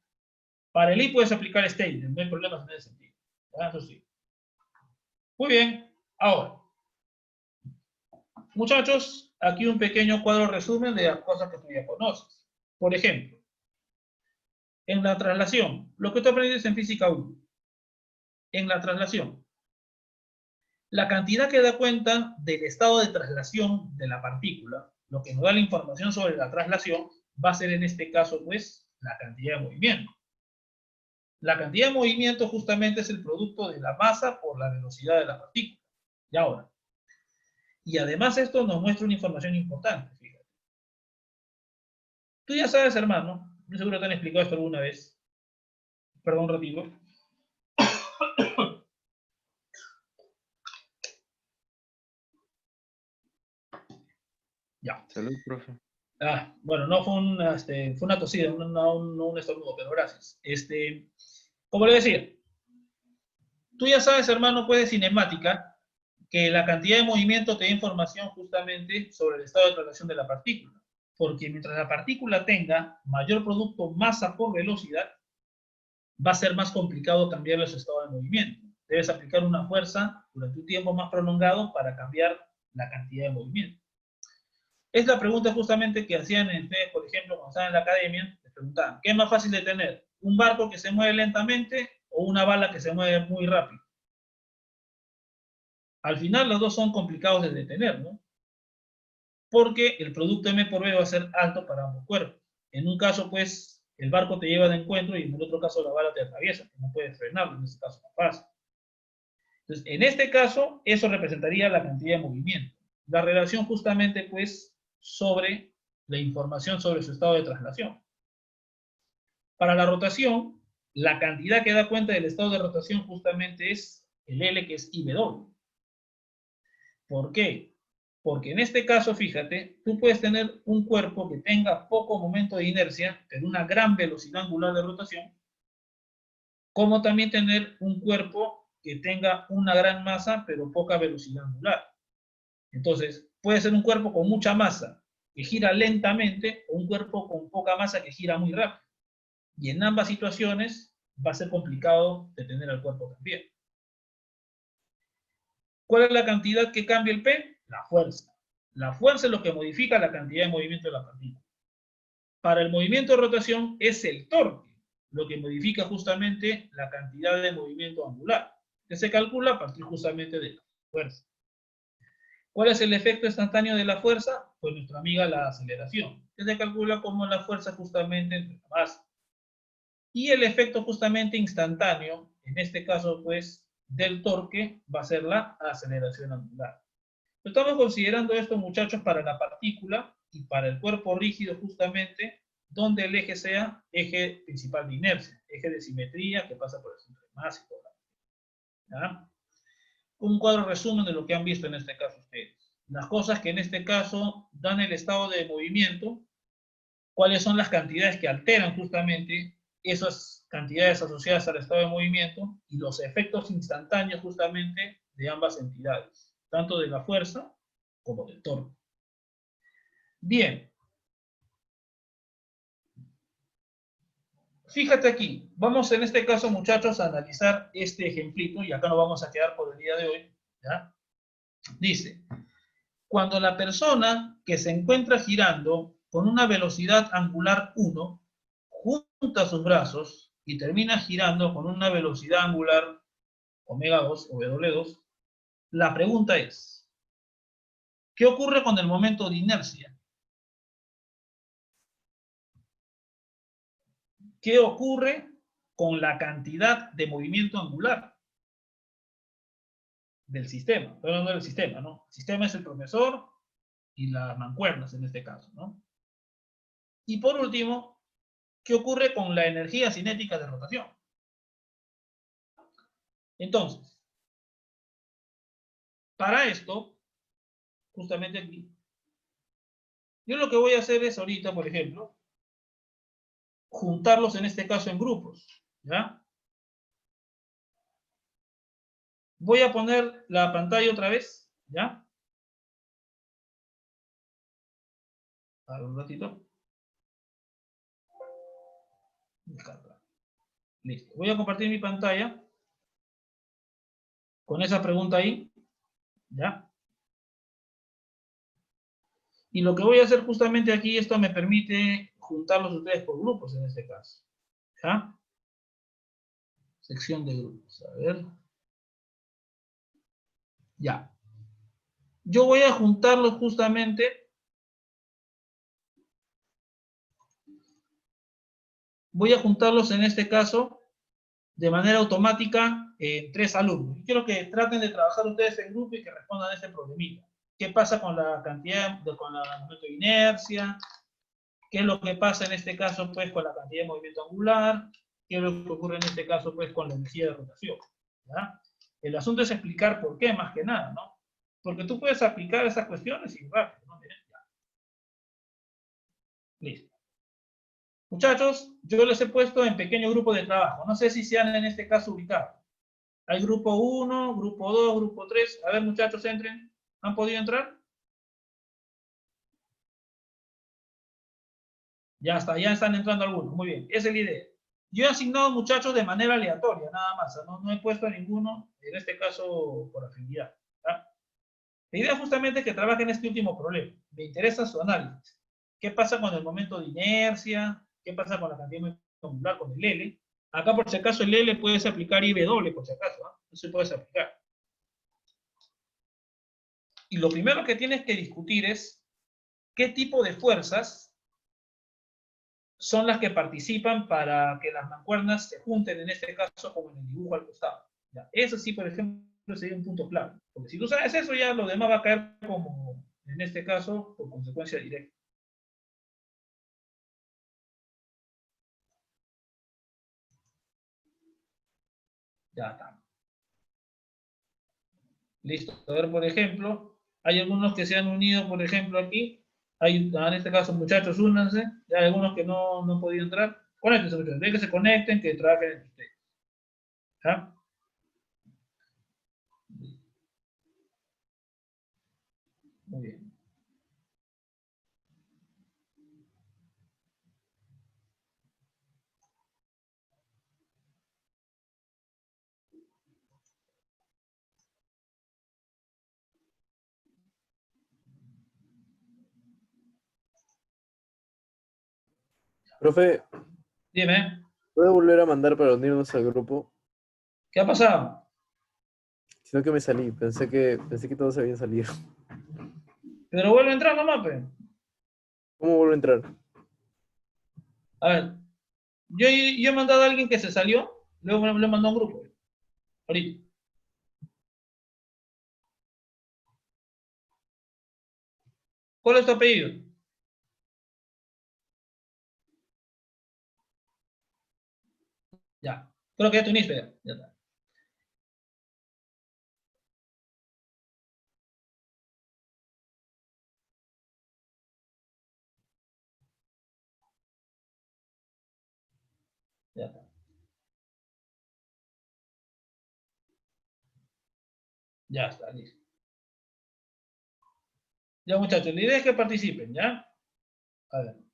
Para el I puedes aplicar Steiner, no hay problemas en ese sentido, ¿ya? Eso sí. Muy bien, ahora, muchachos, aquí un pequeño cuadro resumen de las cosas que tú ya conoces. Por ejemplo, en la traslación, lo que tú aprendiste en física 1, en la traslación, la cantidad que da cuenta del estado de traslación de la partícula, lo que nos da la información sobre la traslación, va a ser en este caso, pues, la cantidad de movimiento. La cantidad de movimiento justamente es el producto de la masa por la velocidad de la partícula. Y ahora, y además esto nos muestra una información importante, fíjate. Tú ya sabes, hermano, yo seguro te han explicado esto alguna vez. Perdón un ratito. Ya. Salud, profe. Bueno, no fue fue una tosida, un estornudo, pero gracias. Como le decía, tú ya sabes, hermano, pues de cinemática, que la cantidad de movimiento te da información justamente sobre el estado de traslación de la partícula. Porque mientras la partícula tenga mayor producto masa por velocidad, va a ser más complicado cambiarle su estado de movimiento. Debes aplicar una fuerza durante un tiempo más prolongado para cambiar la cantidad de movimiento. Es la pregunta justamente que hacían ustedes, por ejemplo, cuando estaban en la academia, les preguntaban, ¿qué es más fácil de tener? ¿Un barco que se mueve lentamente o una bala que se mueve muy rápido? Al final los dos son complicados de detener, ¿no? Porque el producto M por B va a ser alto para ambos cuerpos. En un caso, pues, el barco te lleva de encuentro y en el otro caso la bala te atraviesa, que no puedes frenarlo, en este caso no pasa. Entonces, en este caso, eso representaría la cantidad de movimiento. La relación justamente, pues, sobre la información sobre su estado de traslación. Para la rotación, la cantidad que da cuenta del estado de rotación justamente es el L, que es IW. ¿Por qué? Porque en este caso, fíjate, tú puedes tener un cuerpo que tenga poco momento de inercia, pero una gran velocidad angular de rotación, como también tener un cuerpo que tenga una gran masa, pero poca velocidad angular. Entonces, puede ser un cuerpo con mucha masa que gira lentamente o un cuerpo con poca masa que gira muy rápido. Y en ambas situaciones va a ser complicado detener al cuerpo también. ¿Cuál es la cantidad que cambia el P? La fuerza. La fuerza es lo que modifica la cantidad de movimiento de la partícula. Para el movimiento de rotación es el torque, lo que modifica justamente la cantidad de movimiento angular, que se calcula a partir justamente de la fuerza. ¿Cuál es el efecto instantáneo de la fuerza? Pues nuestra amiga la aceleración, que se calcula como la fuerza justamente entre la masa. Y el efecto justamente instantáneo, en este caso pues del torque, va a ser la aceleración angular. Estamos considerando esto, muchachos, para la partícula y para el cuerpo rígido justamente, donde el eje sea eje principal de inercia, eje de simetría que pasa por el centro de masa y todo. ¿Ya? Un cuadro resumen de lo que han visto en este caso ustedes. Las cosas que en este caso dan el estado de movimiento, cuáles son las cantidades que alteran justamente esas cantidades asociadas al estado de movimiento y los efectos instantáneos justamente de ambas entidades, tanto de la fuerza como del torque. Bien. Fíjate aquí, vamos en este caso, muchachos, a analizar este ejemplito y acá nos vamos a quedar por el día de hoy. ¿Ya? Dice, cuando la persona que se encuentra girando con una velocidad angular 1 junta sus brazos y termina girando con una velocidad angular omega 2 o W2, la pregunta es, ¿qué ocurre con el momento de inercia? ¿Qué ocurre con la cantidad de movimiento angular del sistema? Estoy hablando del sistema, ¿no? El sistema es el profesor y las mancuernas en este caso, ¿no? Y por último, ¿qué ocurre con la energía cinética de rotación? Entonces, para esto, justamente aquí, yo lo que voy a hacer es ahorita, por ejemplo, juntarlos en este caso en grupos, ¿ya? Voy a poner la pantalla otra vez, ¿ya? A ver, un ratito. Descarga. Listo. Voy a compartir mi pantalla con esa pregunta ahí, ¿ya? Y lo que voy a hacer justamente aquí, esto me permite juntarlos ustedes por grupos en este caso, ¿ya? Sección de grupos, a ver. Ya. Yo voy a juntarlos justamente, voy a juntarlos en este caso de manera automática en 3 alumnos. Y quiero que traten de trabajar ustedes en grupo y que respondan a este problemita. ¿Qué pasa con la cantidad, con el momento de inercia? ¿Qué es lo que pasa en este caso, pues, con la cantidad de movimiento angular? ¿Qué es lo que ocurre en este caso, pues, con la energía de rotación? ¿Ya? El asunto es explicar por qué, más que nada, ¿no? Porque tú puedes aplicar esas cuestiones y rápido, ¿no? Miren, ya. Listo. Muchachos, yo les he puesto en pequeño grupo de trabajo. No sé si se han en este caso ubicado. Hay grupo 1, grupo 2, grupo 3. A ver, muchachos, entren. ¿Han podido entrar? Ya está, ya están entrando algunos. Muy bien, esa es la idea. Yo he asignado muchachos de manera aleatoria, nada más. No he puesto a ninguno, en este caso, por afinidad. ¿Ya? La idea justamente es que trabajen este último problema. Me interesa su análisis. ¿Qué pasa con el momento de inercia? ¿Qué pasa con la cantidad de movimiento angular, con el L? Acá, por si acaso, el L puedes aplicar IW, por si acaso. ¿No? Eso puedes aplicar. Y lo primero que tienes que discutir es qué tipo de fuerzas son las que participan para que las mancuernas se junten, en este caso, como en el dibujo al costado. ¿Ya? Eso sí, por ejemplo, sería un punto clave. Porque si tú sabes eso, ya lo demás va a caer como, en este caso, por consecuencia directa. Ya está. Listo. A ver, por ejemplo, hay algunos que se han unido, por ejemplo, aquí. Hay, en este caso, muchachos, únanse. Hay algunos que no han podido entrar. Conéctense, muchachos. Ven que se conecten, que trabajen entre ustedes. ¿Ya? Muy bien. Profe, Dime, ¿puedo volver a mandar para unirnos al grupo? ¿qué ha pasado? Sino que me salí, pensé que todos habían salido. Pero vuelve a entrar nomás, pues. ¿Cómo vuelvo a entrar? A ver, yo he mandado a alguien que se salió, luego le mandó a un grupo. Ahorita. ¿Cuál es tu apellido? Ya. Creo que ya te uniste ya. Ya está. Ya está. Ya está, listo. Ya, muchachos, la idea es que participen, ¿ya? A ver.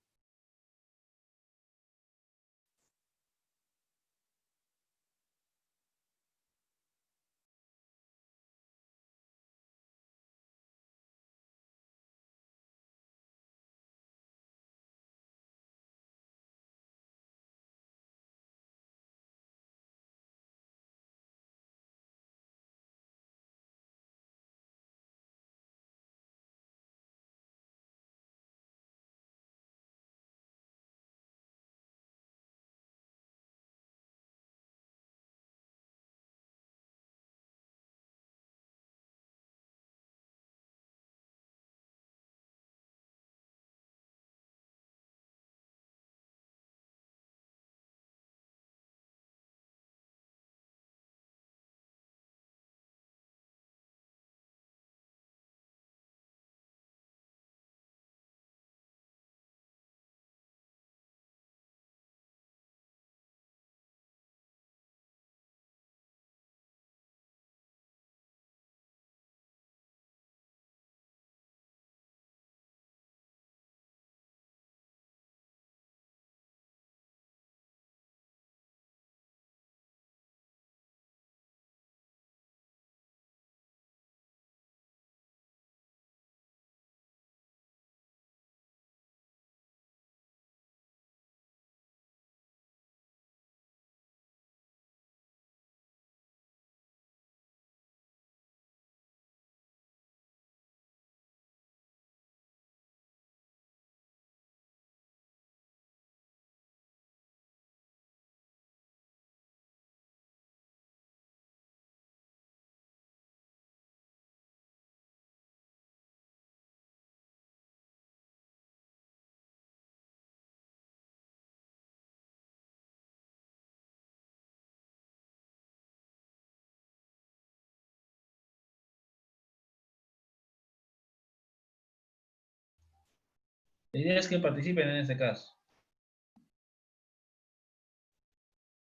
La idea es que participen en este caso.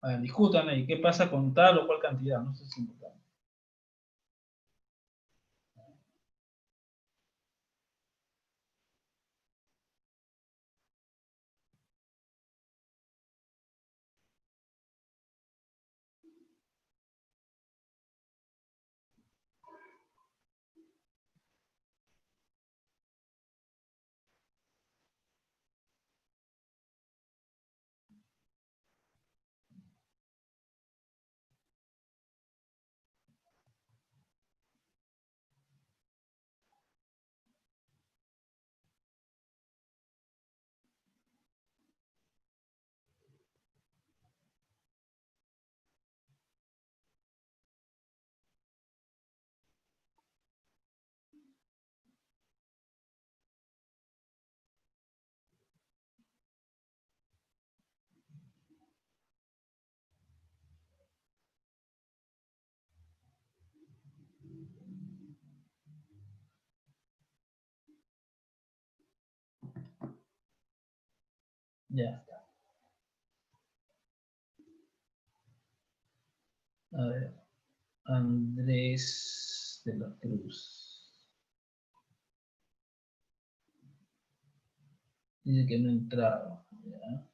A ver, discutan ahí, ¿qué pasa con tal o cual cantidad? No sé si es importante. Ya está. A ver, Andrés de la Cruz. Dice que no ha entrado. Ya.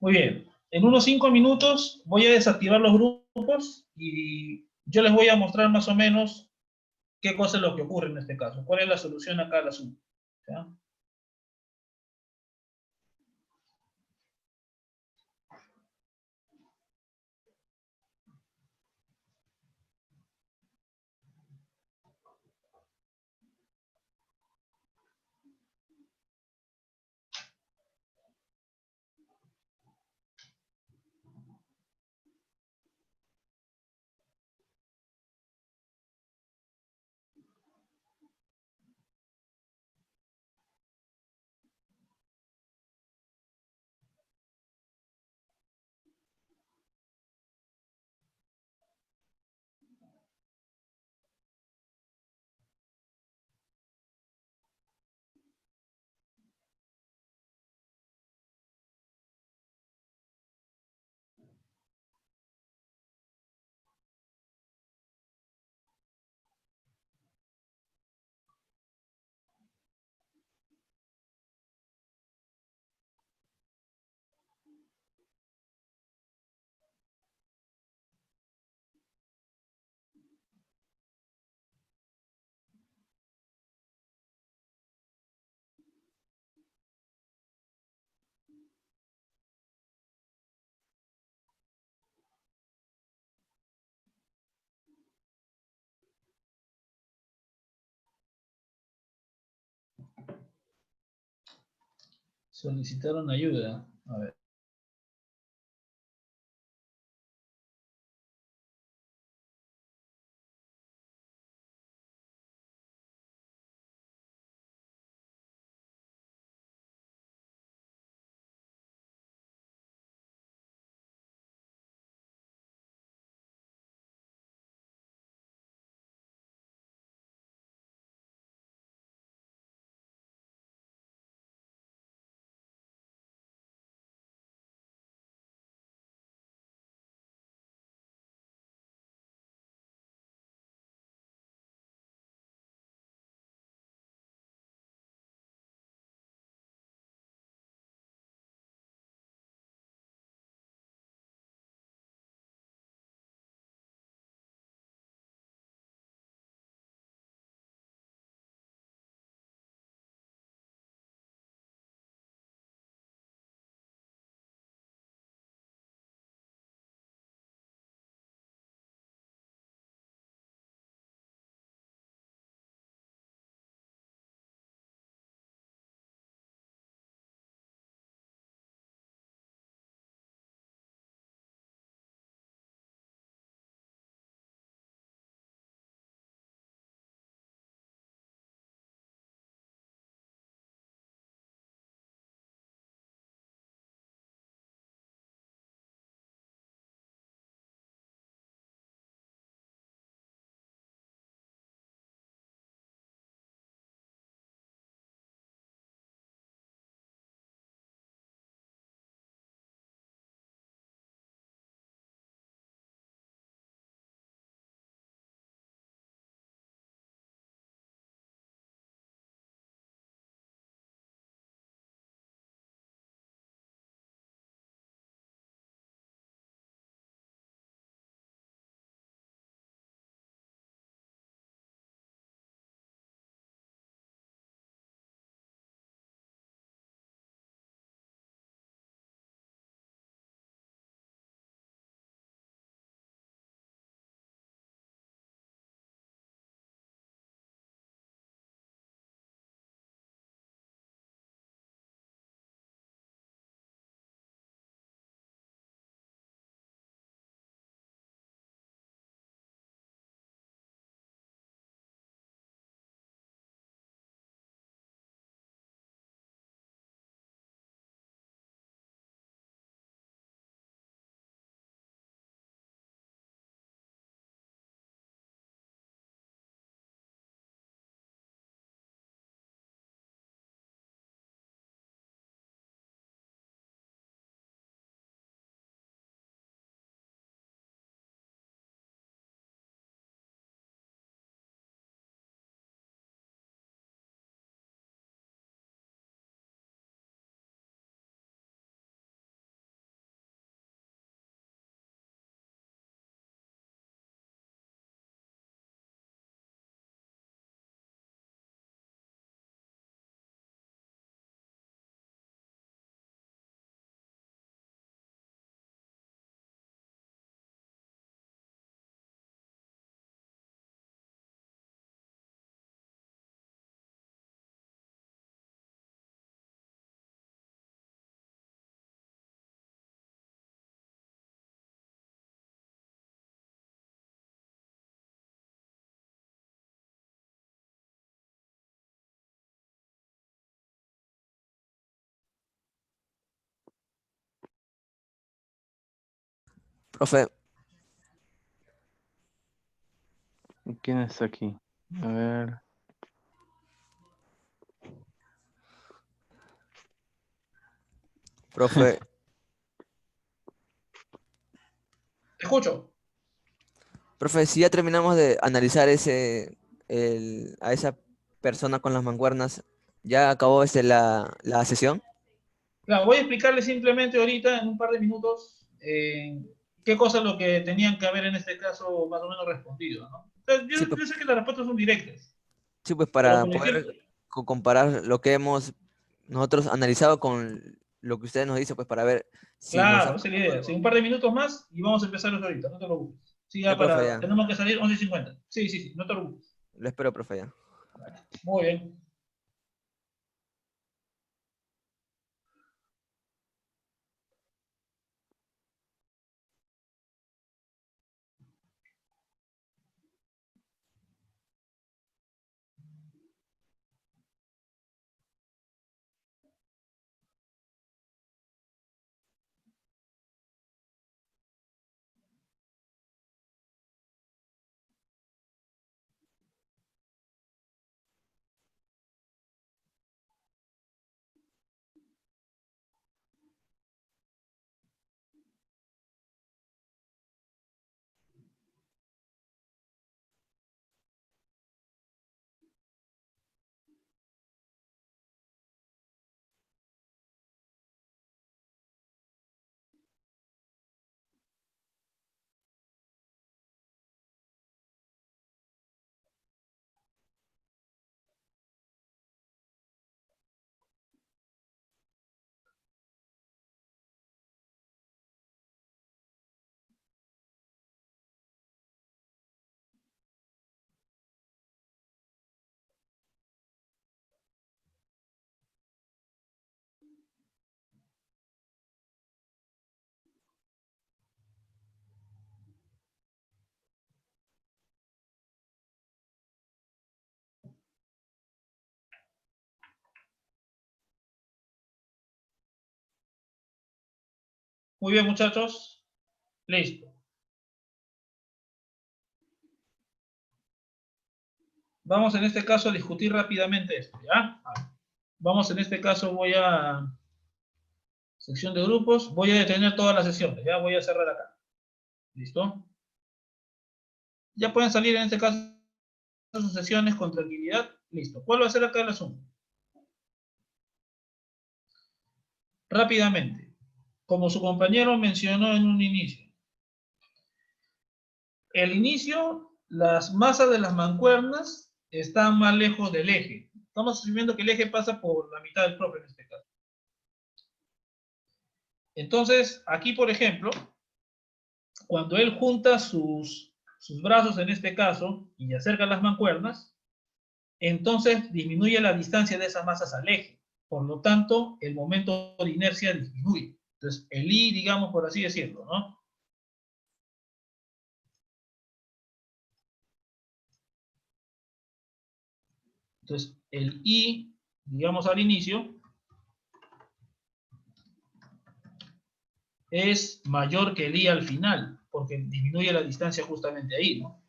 Muy bien. En unos 5 minutos voy a desactivar los grupos y yo les voy a mostrar más o menos qué cosa es lo que ocurre en este caso. ¿Cuál es la solución acá al asunto? ¿Ya? Solicitaron ayuda. A ver. Profe, ¿Quién está aquí? A ver. profe, Te escucho. profe, si ya terminamos de analizar a esa persona con las mancuernas, ¿ya acabó la sesión? Claro, voy a explicarle simplemente ahorita, en un par de minutos, qué cosa es lo que tenían que haber en este caso más o menos respondido, ¿no? Entonces, Sí, pues, yo sé que las respuestas son directas, sí, pues pero para por ejemplo, poder comparar lo que hemos nosotros analizado con lo que ustedes nos dicen, pues para ver si nos claro, estamos esa es de la idea. Sí, acuerdo. un par de minutos más y vamos a empezar eso ahorita, no te preocupes. Sí, Ya, ya profe, para, ya. tenemos que salir 11:50. Sí, sí, sí, no te preocupes. Lo espero, profe, ya. Muy bien. Muy bien, muchachos. Listo. Vamos en este caso a discutir rápidamente esto, ¿ya? Vamos en este caso, voy a sección de grupos, voy a detener todas las sesiones, ya voy a cerrar acá. ¿Listo? Ya pueden salir en este caso sus sesiones con tranquilidad. Listo. ¿Cuál va a ser acá el asunto? Rápidamente, como su compañero mencionó en un inicio. El inicio, las masas de las mancuernas están más lejos del eje. Estamos asumiendo que el eje pasa por la mitad del profe en este caso. Entonces, aquí, por ejemplo, cuando él junta sus brazos en este caso y acerca las mancuernas, entonces disminuye la distancia de esas masas al eje. Por lo tanto, el momento de inercia disminuye. Entonces, el I, digamos por así decirlo, ¿no? Entonces, el I, digamos al inicio, es mayor que el I al final, porque disminuye la distancia justamente ahí, ¿no?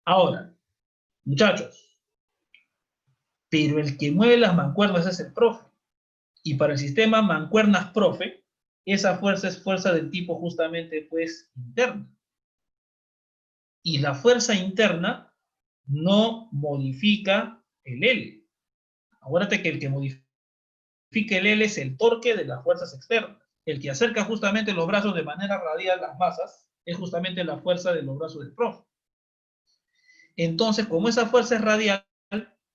Ahora, muchachos, pero el que mueve las mancuernas es el profe. Y para el sistema mancuernas-profe, esa fuerza es fuerza del tipo justamente, pues, interna. Y la fuerza interna no modifica el L. Acuérdate que el que modifica el L es el torque de las fuerzas externas. El que acerca justamente los brazos de manera radial a las masas es justamente la fuerza de los brazos del profe. Entonces, como esa fuerza es radial,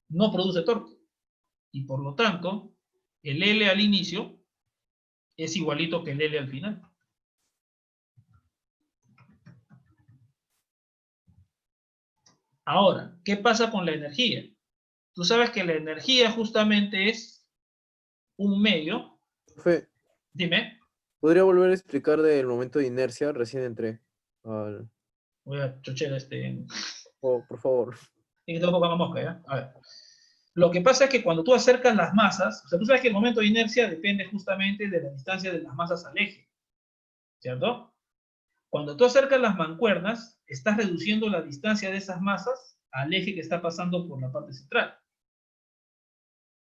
no produce torque. Y por lo tanto, el L al inicio es igualito que el L al final. Ahora, ¿qué pasa con la energía? Tú sabes que la energía justamente es un medio. Profe, Dime. ¿podría volver a explicar del momento de inercia? Recién entré. Al... Voy a chochar Oh, por favor. y que tengo poca mosca, ¿ya? A ver. Lo que pasa es que cuando tú acercas las masas, o sea, tú sabes que el momento de inercia depende justamente de la distancia de las masas al eje, ¿cierto? Cuando tú acercas las mancuernas, estás reduciendo la distancia de esas masas al eje que está pasando por la parte central.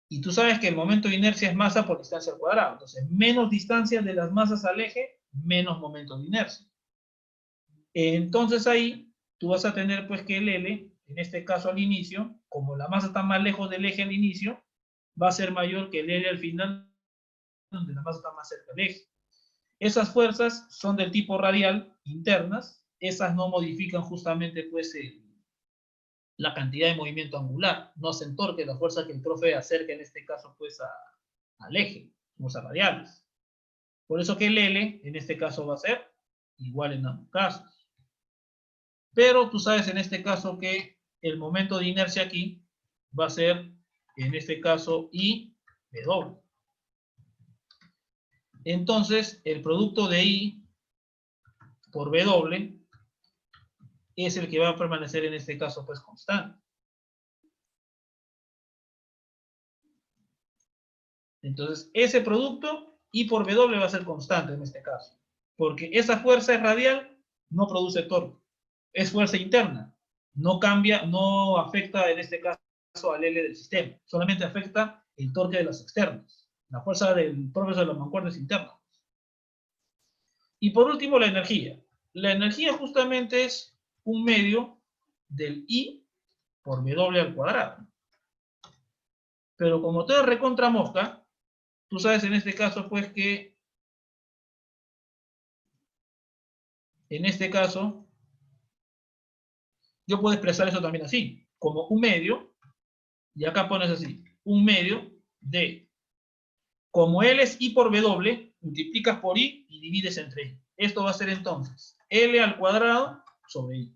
Y tú sabes que el momento de inercia es masa por distancia al cuadrado. Entonces, menos distancia de las masas al eje, menos momento de inercia. Entonces ahí, tú vas a tener pues que el L, en este caso al inicio, como la masa está más lejos del eje al inicio, va a ser mayor que el L al final, donde la masa está más cerca del eje. Esas fuerzas son del tipo radial, internas. Esas no modifican justamente pues la cantidad de movimiento angular. No hacen torque, la fuerza que el profe acerca en este caso pues al eje, fuerzas radiales. Por eso que el L en este caso va a ser igual en ambos casos. Pero tú sabes en este caso que el momento de inercia aquí va a ser en este caso I de doble. Entonces el producto de I por W es el que va a permanecer en este caso pues constante. Entonces ese producto I por W va a ser constante en este caso, porque esa fuerza es radial, no produce torque, es fuerza interna, no cambia, no afecta en este caso al L del sistema, solamente afecta el torque de los externos, la fuerza del propio de los mancuernas internos. Y por último la energía. La energía justamente es un medio del I por W al cuadrado. Pero como todo es recontra mosca, tú sabes en este caso pues que en este caso yo puedo expresar eso también así, como un medio, y acá pones así, un medio de, como L es I por W, multiplicas por I y divides entre I. Esto va a ser entonces L al cuadrado sobre I.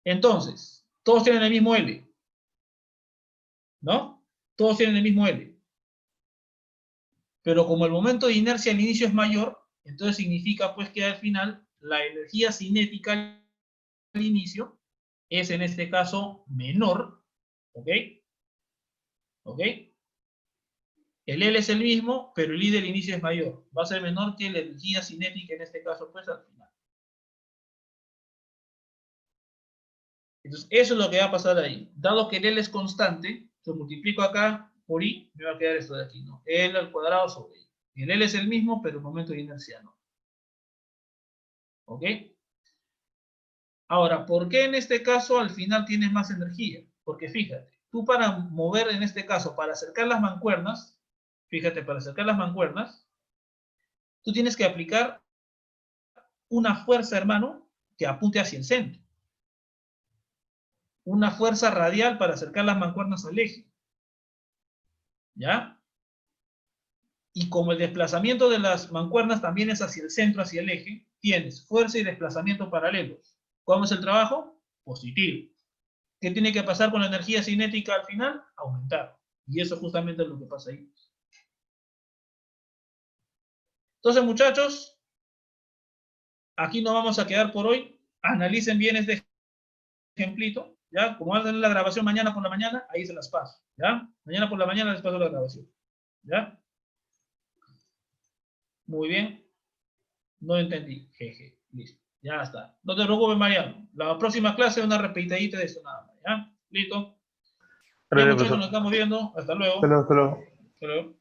Entonces, todos tienen el mismo L, ¿no? Todos tienen el mismo L. Pero como el momento de inercia al inicio es mayor, entonces significa pues que al final la energía cinética al inicio es en este caso menor, ¿ok? ¿Ok? El L es el mismo, pero el I del inicio es mayor. Va a ser menor que la energía cinética en este caso pues al final. Entonces eso es lo que va a pasar ahí. Dado que el L es constante, lo multiplico acá por I, me va a quedar esto de aquí, ¿no? L al cuadrado sobre I. El L es el mismo, pero el momento de inercia no. ¿Ok? Ahora, ¿por qué en este caso al final tienes más energía? Porque fíjate, tú para mover en este caso, para acercar las mancuernas, fíjate, para acercar las mancuernas, tú tienes que aplicar una fuerza, hermano, que apunte hacia el centro. Una fuerza radial para acercar las mancuernas al eje. ¿Ya? Y como el desplazamiento de las mancuernas también es hacia el centro, hacia el eje, tienes fuerza y desplazamiento paralelos. ¿Cómo es el trabajo? Positivo. ¿Qué tiene que pasar con la energía cinética al final? Aumentar. Y eso justamente es lo que pasa ahí. Entonces, muchachos, aquí nos vamos a quedar por hoy. Analicen bien este ejemplito, ¿ya? Como van a tener la grabación mañana por la mañana, ahí se las paso, ¿ya? Mañana por la mañana les paso la grabación, ¿ya? Muy bien. No entendí. Jeje. Listo. Ya está. No te preocupes, Mariano. La próxima clase es una repetidita de eso nada más, ¿ya? Listo. Bien, muchachos, nos estamos viendo. Hasta luego. Hasta luego. Hasta luego.